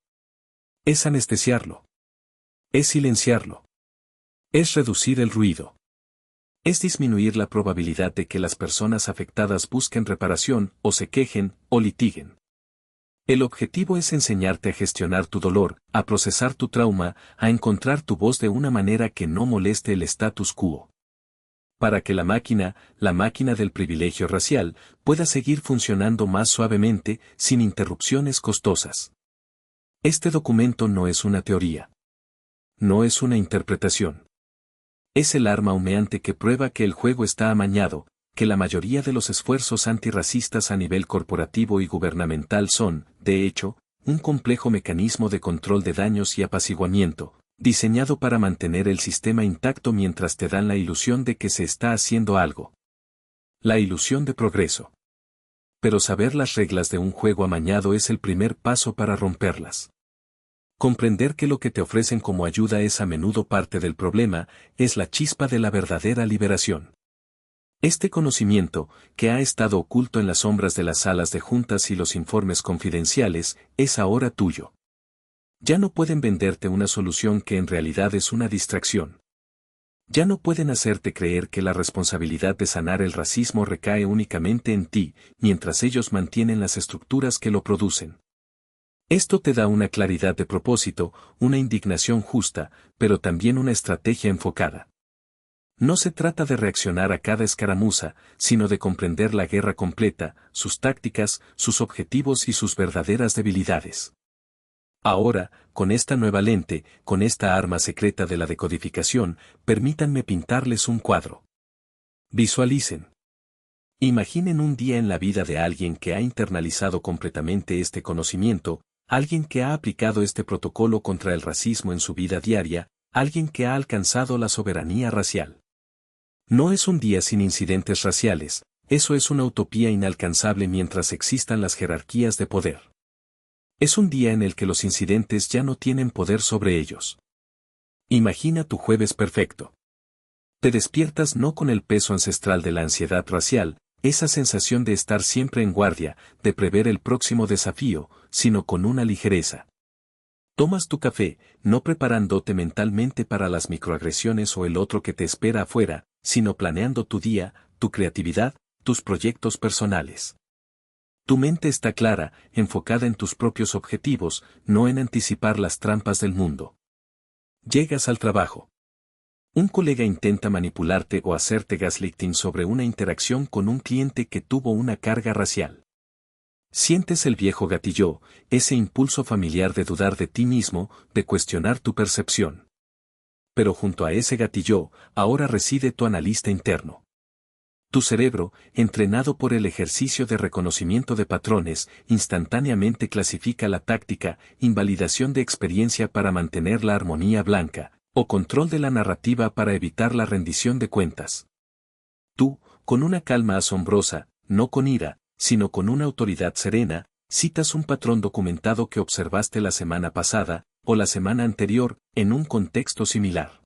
Es anestesiarlo. Es silenciarlo. Es reducir el ruido. Es disminuir la probabilidad de que las personas afectadas busquen reparación, o se quejen, o litiguen. El objetivo es enseñarte a gestionar tu dolor, a procesar tu trauma, a encontrar tu voz de una manera que no moleste el status quo. Para que la máquina del privilegio racial, pueda seguir funcionando más suavemente, sin interrupciones costosas. Este documento no es una teoría. No es una interpretación. Es el arma humeante que prueba que el juego está amañado, que la mayoría de los esfuerzos antirracistas a nivel corporativo y gubernamental son, de hecho, un complejo mecanismo de control de daños y apaciguamiento, Diseñado para mantener el sistema intacto mientras te dan la ilusión de que se está haciendo algo. La ilusión de progreso. Pero saber las reglas de un juego amañado es el primer paso para romperlas. Comprender que lo que te ofrecen como ayuda es a menudo parte del problema, es la chispa de la verdadera liberación. Este conocimiento, que ha estado oculto en las sombras de las salas de juntas y los informes confidenciales, es ahora tuyo. Ya no pueden venderte una solución que en realidad es una distracción. Ya no pueden hacerte creer que la responsabilidad de sanar el racismo recae únicamente en ti, mientras ellos mantienen las estructuras que lo producen. Esto te da una claridad de propósito, una indignación justa, pero también una estrategia enfocada. No se trata de reaccionar a cada escaramuza, sino de comprender la guerra completa, sus tácticas, sus objetivos y sus verdaderas debilidades. Ahora, con esta nueva lente, con esta arma secreta de la decodificación, permítanme pintarles un cuadro. Visualicen. Imaginen un día en la vida de alguien que ha internalizado completamente este conocimiento, alguien que ha aplicado este protocolo contra el racismo en su vida diaria, alguien que ha alcanzado la soberanía racial. No es un día sin incidentes raciales, eso es una utopía inalcanzable mientras existan las jerarquías de poder. Es un día en el que los incidentes ya no tienen poder sobre ellos. Imagina tu jueves perfecto. Te despiertas no con el peso ancestral de la ansiedad racial, esa sensación de estar siempre en guardia, de prever el próximo desafío, sino con una ligereza. Tomas tu café, no preparándote mentalmente para las microagresiones o el otro que te espera afuera, sino planeando tu día, tu creatividad, tus proyectos personales. Tu mente está clara, enfocada en tus propios objetivos, no en anticipar las trampas del mundo. Llegas al trabajo. Un colega intenta manipularte o hacerte gaslighting sobre una interacción con un cliente que tuvo una carga racial. Sientes el viejo gatillo, ese impulso familiar de dudar de ti mismo, de cuestionar tu percepción. Pero junto a ese gatillo, ahora reside tu analista interno. Tu cerebro, entrenado por el ejercicio de reconocimiento de patrones, instantáneamente clasifica la táctica, invalidación de experiencia para mantener la armonía blanca, o control de la narrativa para evitar la rendición de cuentas. Tú, con una calma asombrosa, no con ira, sino con una autoridad serena, citas un patrón documentado que observaste la semana pasada, o la semana anterior, en un contexto similar.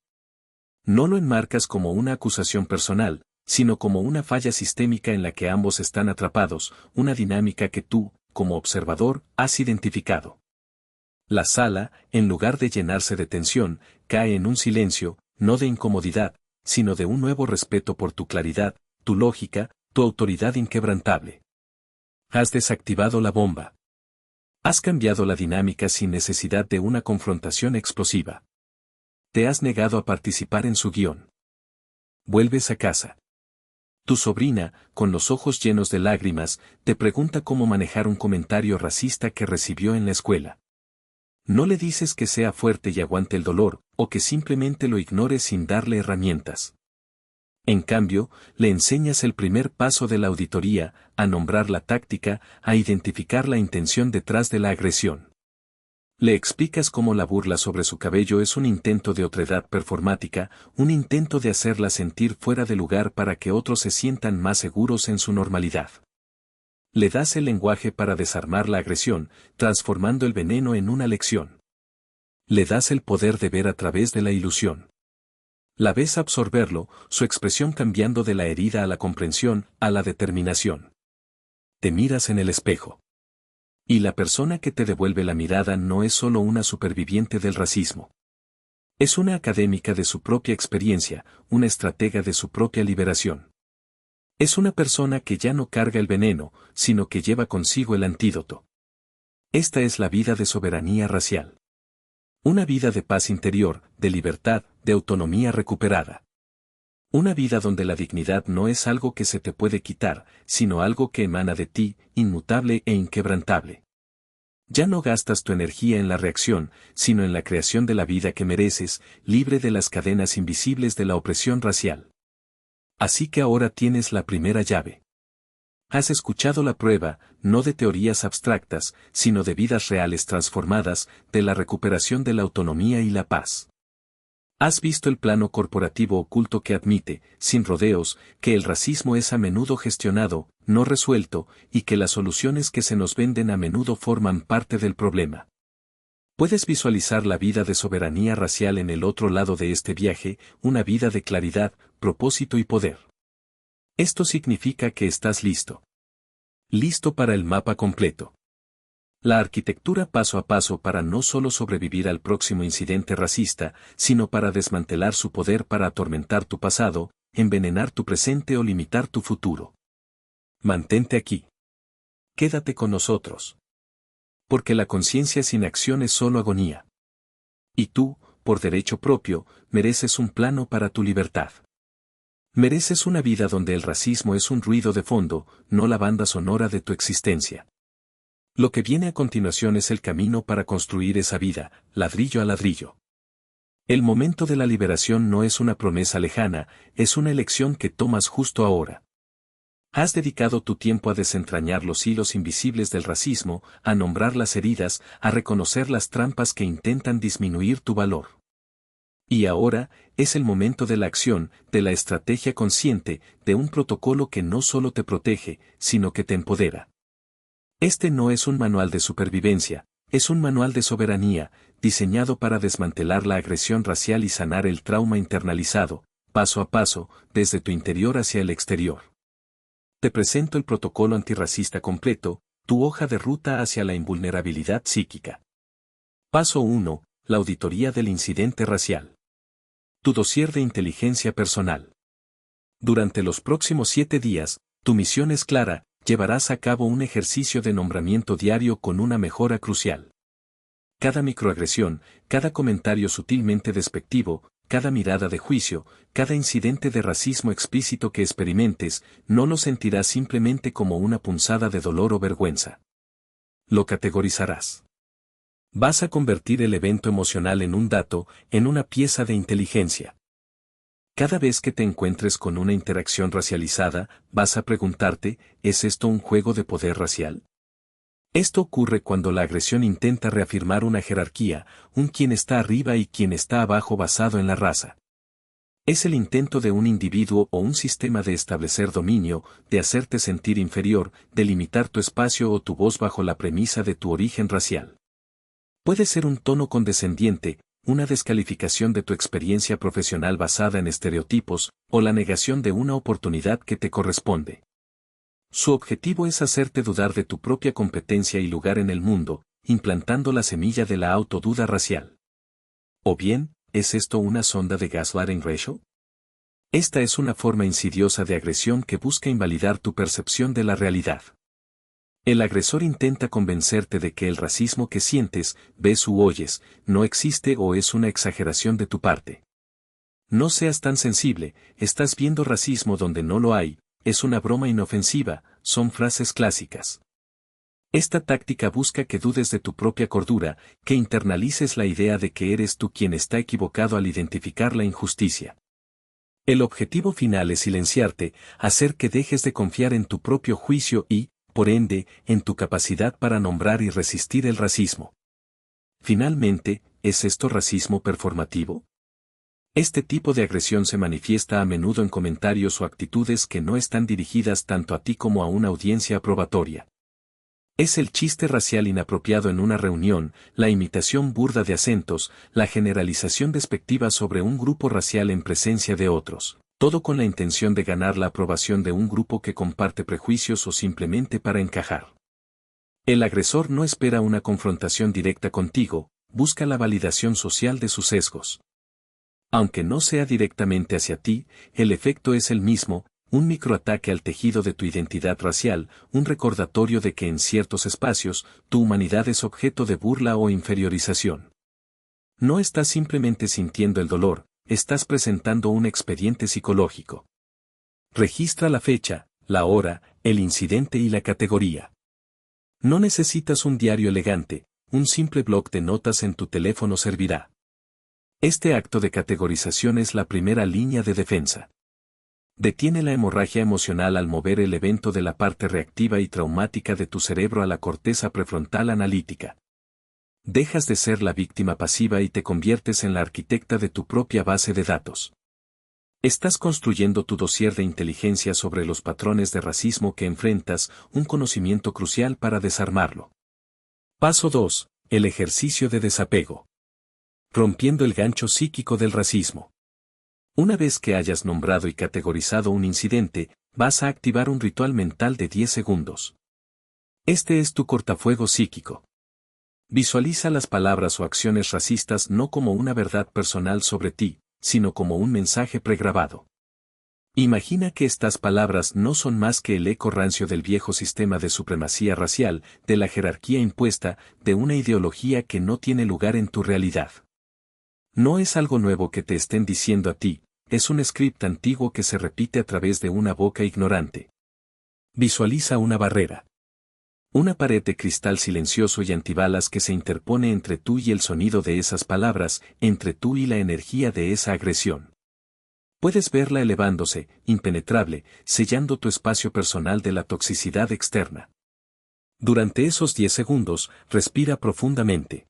No lo enmarcas como una acusación personal, sino como una falla sistémica en la que ambos están atrapados, una dinámica que tú, como observador, has identificado. La sala, en lugar de llenarse de tensión, cae en un silencio, no de incomodidad, sino de un nuevo respeto por tu claridad, tu lógica, tu autoridad inquebrantable. Has desactivado la bomba. Has cambiado la dinámica sin necesidad de una confrontación explosiva. Te has negado a participar en su guión. Vuelves a casa. Tu sobrina, con los ojos llenos de lágrimas, te pregunta cómo manejar un comentario racista que recibió en la escuela. No le dices que sea fuerte y aguante el dolor, o que simplemente lo ignore sin darle herramientas. En cambio, le enseñas el primer paso de la auditoría, a nombrar la táctica, a identificar la intención detrás de la agresión. Le explicas cómo la burla sobre su cabello es un intento de otredad performática, un intento de hacerla sentir fuera de lugar para que otros se sientan más seguros en su normalidad. Le das el lenguaje para desarmar la agresión, transformando el veneno en una lección. Le das el poder de ver a través de la ilusión. La ves absorberlo, su expresión cambiando de la herida a la comprensión, a la determinación. Te miras en el espejo. Y la persona que te devuelve la mirada no es solo una superviviente del racismo. Es una académica de su propia experiencia, una estratega de su propia liberación. Es una persona que ya no carga el veneno, sino que lleva consigo el antídoto. Esta es la vida de soberanía racial. Una vida de paz interior, de libertad, de autonomía recuperada. Una vida donde la dignidad no es algo que se te puede quitar, sino algo que emana de ti, inmutable e inquebrantable. Ya no gastas tu energía en la reacción, sino en la creación de la vida que mereces, libre de las cadenas invisibles de la opresión racial. Así que ahora tienes la primera llave. Has escuchado la prueba, no de teorías abstractas, sino de vidas reales transformadas, de la recuperación de la autonomía y la paz. Has visto el plano corporativo oculto que admite, sin rodeos, que el racismo es a menudo gestionado, no resuelto, y que las soluciones que se nos venden a menudo forman parte del problema. Puedes visualizar la vida de soberanía racial en el otro lado de este viaje, una vida de claridad, propósito y poder. Esto significa que estás listo. Listo para el mapa completo. La arquitectura paso a paso para no solo sobrevivir al próximo incidente racista, sino para desmantelar su poder para atormentar tu pasado, envenenar tu presente o limitar tu futuro. Mantente aquí. Quédate con nosotros. Porque la conciencia sin acción es solo agonía. Y tú, por derecho propio, mereces un plano para tu libertad. Mereces una vida donde el racismo es un ruido de fondo, no la banda sonora de tu existencia. Lo que viene a continuación es el camino para construir esa vida, ladrillo a ladrillo. El momento de la liberación no es una promesa lejana, es una elección que tomas justo ahora. Has dedicado tu tiempo a desentrañar los hilos invisibles del racismo, a nombrar las heridas, a reconocer las trampas que intentan disminuir tu valor. Y ahora, es el momento de la acción, de la estrategia consciente, de un protocolo que no solo te protege, sino que te empodera. Este no es un manual de supervivencia, es un manual de soberanía, diseñado para desmantelar la agresión racial y sanar el trauma internalizado, paso a paso, desde tu interior hacia el exterior. Te presento el protocolo antirracista completo, tu hoja de ruta hacia la invulnerabilidad psíquica. Paso 1. La auditoría del incidente racial. Tu dossier de inteligencia personal. Durante los próximos 7 días, tu misión es clara. Llevarás a cabo un ejercicio de nombramiento diario con una mejora crucial. Cada microagresión, cada comentario sutilmente despectivo, cada mirada de juicio, cada incidente de racismo explícito que experimentes, no lo sentirás simplemente como una punzada de dolor o vergüenza. Lo categorizarás. Vas a convertir el evento emocional en un dato, en una pieza de inteligencia. Cada vez que te encuentres con una interacción racializada, vas a preguntarte, ¿es esto un juego de poder racial? Esto ocurre cuando la agresión intenta reafirmar una jerarquía, un quién está arriba y quién está abajo basado en la raza. Es el intento de un individuo o un sistema de establecer dominio, de hacerte sentir inferior, de limitar tu espacio o tu voz bajo la premisa de tu origen racial. Puede ser un tono condescendiente, una descalificación de tu experiencia profesional basada en estereotipos, o la negación de una oportunidad que te corresponde. Su objetivo es hacerte dudar de tu propia competencia y lugar en el mundo, implantando la semilla de la autoduda racial. O bien, ¿es esto una sonda de gaslighting ratio? Esta es una forma insidiosa de agresión que busca invalidar tu percepción de la realidad. El agresor intenta convencerte de que el racismo que sientes, ves u oyes, no existe o es una exageración de tu parte. No seas tan sensible, estás viendo racismo donde no lo hay, es una broma inofensiva, son frases clásicas. Esta táctica busca que dudes de tu propia cordura, que internalices la idea de que eres tú quien está equivocado al identificar la injusticia. El objetivo final es silenciarte, hacer que dejes de confiar en tu propio juicio y, por ende, en tu capacidad para nombrar y resistir el racismo. Finalmente, ¿es esto racismo performativo? Este tipo de agresión se manifiesta a menudo en comentarios o actitudes que no están dirigidas tanto a ti como a una audiencia aprobatoria. Es el chiste racial inapropiado en una reunión, la imitación burda de acentos, la generalización despectiva sobre un grupo racial en presencia de otros. Todo con la intención de ganar la aprobación de un grupo que comparte prejuicios o simplemente para encajar. El agresor no espera una confrontación directa contigo, busca la validación social de sus sesgos. Aunque no sea directamente hacia ti, el efecto es el mismo, un microataque al tejido de tu identidad racial, un recordatorio de que en ciertos espacios, tu humanidad es objeto de burla o inferiorización. No estás simplemente sintiendo el dolor, estás presentando un expediente psicológico. Registra la fecha, la hora, el incidente y la categoría. No necesitas un diario elegante, un simple bloc de notas en tu teléfono servirá. Este acto de categorización es la primera línea de defensa. Detiene la hemorragia emocional al mover el evento de la parte reactiva y traumática de tu cerebro a la corteza prefrontal analítica. Dejas de ser la víctima pasiva y te conviertes en la arquitecta de tu propia base de datos. Estás construyendo tu dossier de inteligencia sobre los patrones de racismo que enfrentas, un conocimiento crucial para desarmarlo. Paso 2. El ejercicio de desapego. Rompiendo el gancho psíquico del racismo. Una vez que hayas nombrado y categorizado un incidente, vas a activar un ritual mental de 10 segundos. Este es tu cortafuego psíquico. Visualiza las palabras o acciones racistas no como una verdad personal sobre ti, sino como un mensaje pregrabado. Imagina que estas palabras no son más que el eco rancio del viejo sistema de supremacía racial, de la jerarquía impuesta, de una ideología que no tiene lugar en tu realidad. No es algo nuevo que te estén diciendo a ti, es un script antiguo que se repite a través de una boca ignorante. Visualiza una barrera. Una pared de cristal silencioso y antibalas que se interpone entre tú y el sonido de esas palabras, entre tú y la energía de esa agresión. Puedes verla elevándose, impenetrable, sellando tu espacio personal de la toxicidad externa. Durante esos 10 segundos, respira profundamente.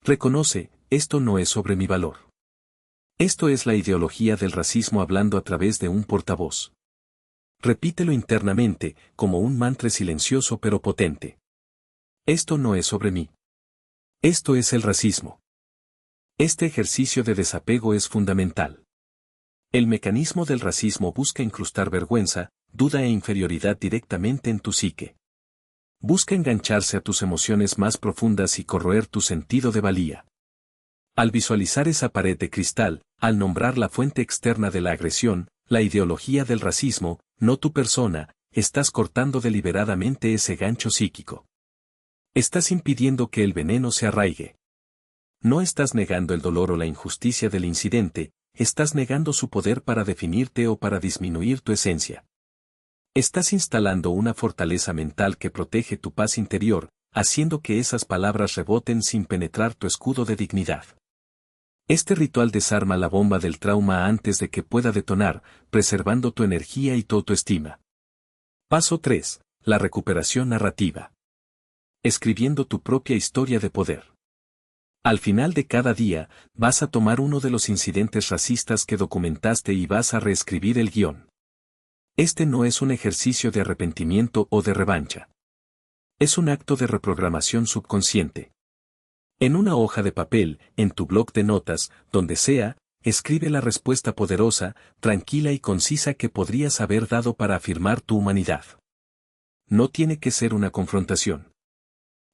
Reconoce, esto no es sobre mi valor. Esto es la ideología del racismo hablando a través de un portavoz. Repítelo internamente, como un mantra silencioso pero potente. Esto no es sobre mí. Esto es el racismo. Este ejercicio de desapego es fundamental. El mecanismo del racismo busca incrustar vergüenza, duda e inferioridad directamente en tu psique. Busca engancharse a tus emociones más profundas y corroer tu sentido de valía. Al visualizar esa pared de cristal, al nombrar la fuente externa de la agresión, la ideología del racismo, no tu persona, estás cortando deliberadamente ese gancho psíquico. Estás impidiendo que el veneno se arraigue. No estás negando el dolor o la injusticia del incidente, estás negando su poder para definirte o para disminuir tu esencia. Estás instalando una fortaleza mental que protege tu paz interior, haciendo que esas palabras reboten sin penetrar tu escudo de dignidad. Este ritual desarma la bomba del trauma antes de que pueda detonar, preservando tu energía y tu autoestima. Paso 3. La recuperación narrativa. Escribiendo tu propia historia de poder. Al final de cada día, vas a tomar uno de los incidentes racistas que documentaste y vas a reescribir el guión. Este no es un ejercicio de arrepentimiento o de revancha. Es un acto de reprogramación subconsciente. En una hoja de papel, en tu bloc de notas, donde sea, escribe la respuesta poderosa, tranquila y concisa que podrías haber dado para afirmar tu humanidad. No tiene que ser una confrontación.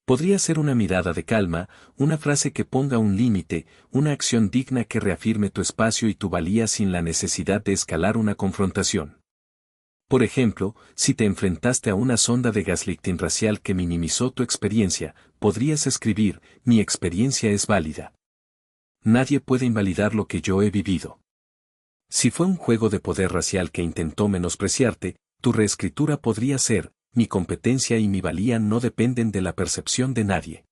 Podría ser una mirada de calma, una frase que ponga un límite, una acción digna que reafirme tu espacio y tu valía sin la necesidad de escalar una confrontación. Por ejemplo, si te enfrentaste a una sonda de gaslighting racial que minimizó tu experiencia, podrías escribir, mi experiencia es válida. Nadie puede invalidar lo que yo he vivido. Si fue un juego de poder racial que intentó menospreciarte, tu reescritura podría ser, mi competencia y mi valía no dependen de la percepción de nadie.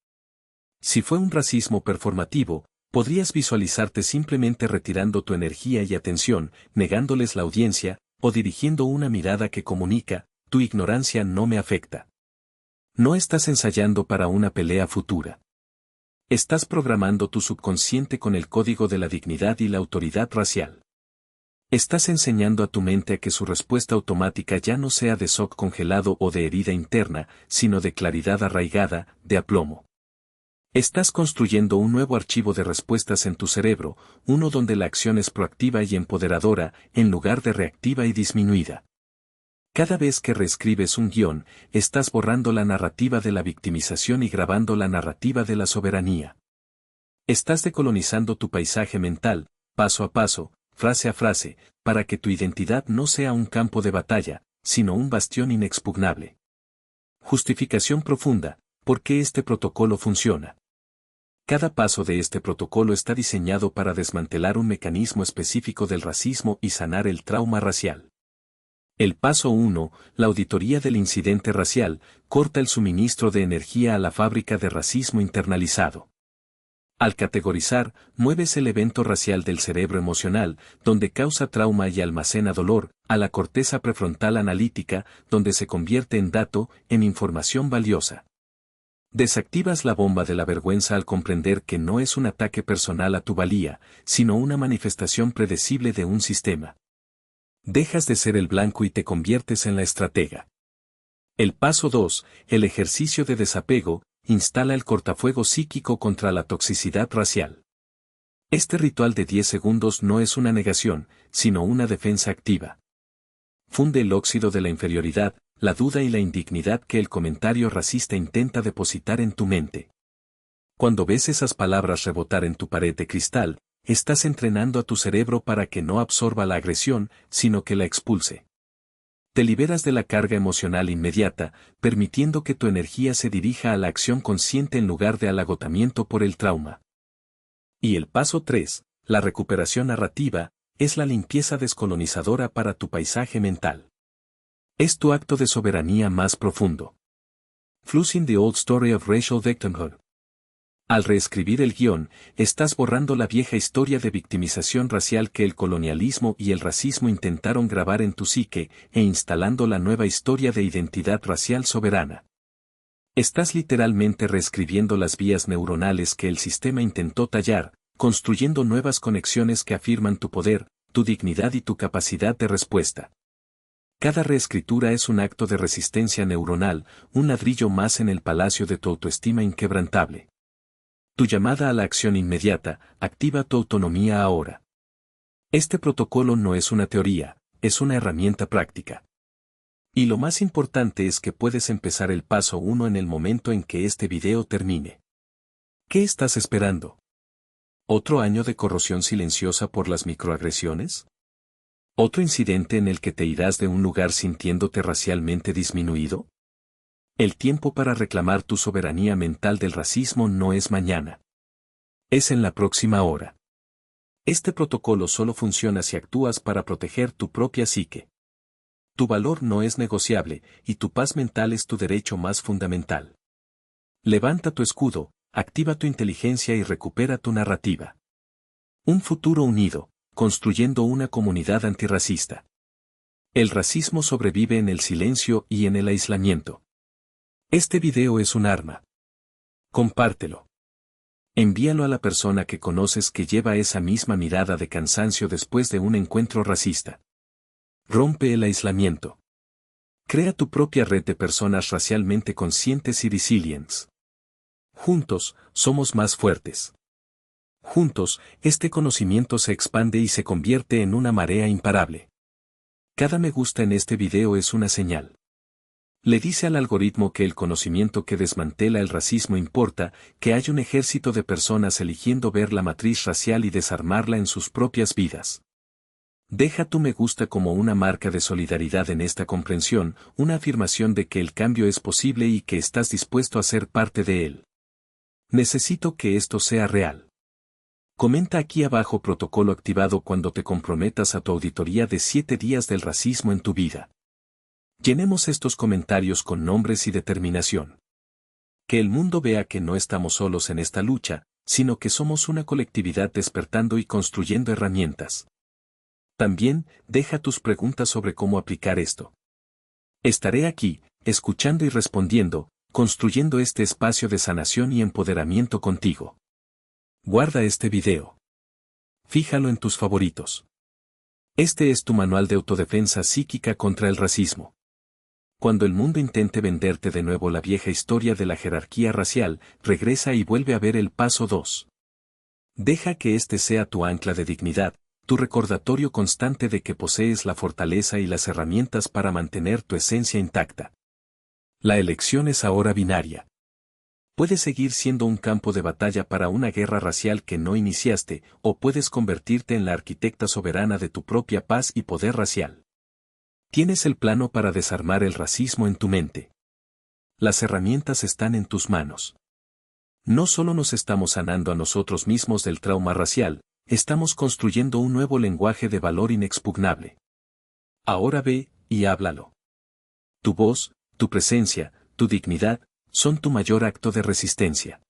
Si fue un racismo performativo, podrías visualizarte simplemente retirando tu energía y atención, negándoles la audiencia, o dirigiendo una mirada que comunica, tu ignorancia no me afecta. No estás ensayando para una pelea futura. Estás programando tu subconsciente con el código de la dignidad y la autoridad racial. Estás enseñando a tu mente a que su respuesta automática ya no sea de shock congelado o de herida interna, sino de claridad arraigada, de aplomo. Estás construyendo un nuevo archivo de respuestas en tu cerebro, uno donde la acción es proactiva y empoderadora, en lugar de reactiva y disminuida. Cada vez que reescribes un guión, estás borrando la narrativa de la victimización y grabando la narrativa de la soberanía. Estás decolonizando tu paisaje mental, paso a paso, frase a frase, para que tu identidad no sea un campo de batalla, sino un bastión inexpugnable. Justificación profunda. ¿Por qué este protocolo funciona? Cada paso de este protocolo está diseñado para desmantelar un mecanismo específico del racismo y sanar el trauma racial. El paso 1, la auditoría del incidente racial, corta el suministro de energía a la fábrica de racismo internalizado. Al categorizar, mueves el evento racial del cerebro emocional, donde causa trauma y almacena dolor, a la corteza prefrontal analítica, donde se convierte en dato, en información valiosa. Desactivas la bomba de la vergüenza al comprender que no es un ataque personal a tu valía, sino una manifestación predecible de un sistema. Dejas de ser el blanco y te conviertes en la estratega. El paso 2, el ejercicio de desapego, instala el cortafuegos psíquico contra la toxicidad racial. Este ritual de 10 segundos no es una negación, sino una defensa activa. Funde el óxido de la inferioridad, la duda y la indignidad que el comentario racista intenta depositar en tu mente. Cuando ves esas palabras rebotar en tu pared de cristal, estás entrenando a tu cerebro para que no absorba la agresión, sino que la expulse. Te liberas de la carga emocional inmediata, permitiendo que tu energía se dirija a la acción consciente en lugar de al agotamiento por el trauma. Y el paso 3, la recuperación narrativa, es la limpieza descolonizadora para tu paisaje mental. Es tu acto de soberanía más profundo. Flusing the Old Story of Racial Victimhood. Al reescribir el guión, estás borrando la vieja historia de victimización racial que el colonialismo y el racismo intentaron grabar en tu psique, e instalando la nueva historia de identidad racial soberana. Estás literalmente reescribiendo las vías neuronales que el sistema intentó tallar, construyendo nuevas conexiones que afirman tu poder, tu dignidad y tu capacidad de respuesta. Cada reescritura es un acto de resistencia neuronal, un ladrillo más en el palacio de tu autoestima inquebrantable. Tu llamada a la acción inmediata, activa tu autonomía ahora. Este protocolo no es una teoría, es una herramienta práctica. Y lo más importante es que puedes empezar el paso 1 en el momento en que este video termine. ¿Qué estás esperando? ¿Otro año de corrosión silenciosa por las microagresiones? ¿Otro incidente en el que te irás de un lugar sintiéndote racialmente disminuido? El tiempo para reclamar tu soberanía mental del racismo no es mañana. Es en la próxima hora. Este protocolo solo funciona si actúas para proteger tu propia psique. Tu valor no es negociable, y tu paz mental es tu derecho más fundamental. Levanta tu escudo, activa tu inteligencia y recupera tu narrativa. Un futuro unido, construyendo una comunidad antirracista. El racismo sobrevive en el silencio y en el aislamiento. Este video es un arma. Compártelo. Envíalo a la persona que conoces que lleva esa misma mirada de cansancio después de un encuentro racista. Rompe el aislamiento. Crea tu propia red de personas racialmente conscientes y resilientes. Juntos, somos más fuertes. Juntos, este conocimiento se expande y se convierte en una marea imparable. Cada me gusta en este video es una señal. Le dice al algoritmo que el conocimiento que desmantela el racismo importa, que hay un ejército de personas eligiendo ver la matriz racial y desarmarla en sus propias vidas. Deja tu me gusta como una marca de solidaridad en esta comprensión, una afirmación de que el cambio es posible y que estás dispuesto a ser parte de él. Necesito que esto sea real. Comenta aquí abajo protocolo activado cuando te comprometas a tu auditoría de 7 días del racismo en tu vida. Llenemos estos comentarios con nombres y determinación. Que el mundo vea que no estamos solos en esta lucha, sino que somos una colectividad despertando y construyendo herramientas. También, deja tus preguntas sobre cómo aplicar esto. Estaré aquí, escuchando y respondiendo, construyendo este espacio de sanación y empoderamiento contigo. Guarda este video. Fíjalo en tus favoritos. Este es tu manual de autodefensa psíquica contra el racismo. Cuando el mundo intente venderte de nuevo la vieja historia de la jerarquía racial, regresa y vuelve a ver el paso 2. Deja que este sea tu ancla de dignidad, tu recordatorio constante de que posees la fortaleza y las herramientas para mantener tu esencia intacta. La elección es ahora binaria. Puedes seguir siendo un campo de batalla para una guerra racial que no iniciaste, o puedes convertirte en la arquitecta soberana de tu propia paz y poder racial. Tienes el plano para desarmar el racismo en tu mente. Las herramientas están en tus manos. No solo nos estamos sanando a nosotros mismos del trauma racial, estamos construyendo un nuevo lenguaje de valor inexpugnable. Ahora ve, y háblalo. Tu voz, tu presencia, tu dignidad, son tu mayor acto de resistencia.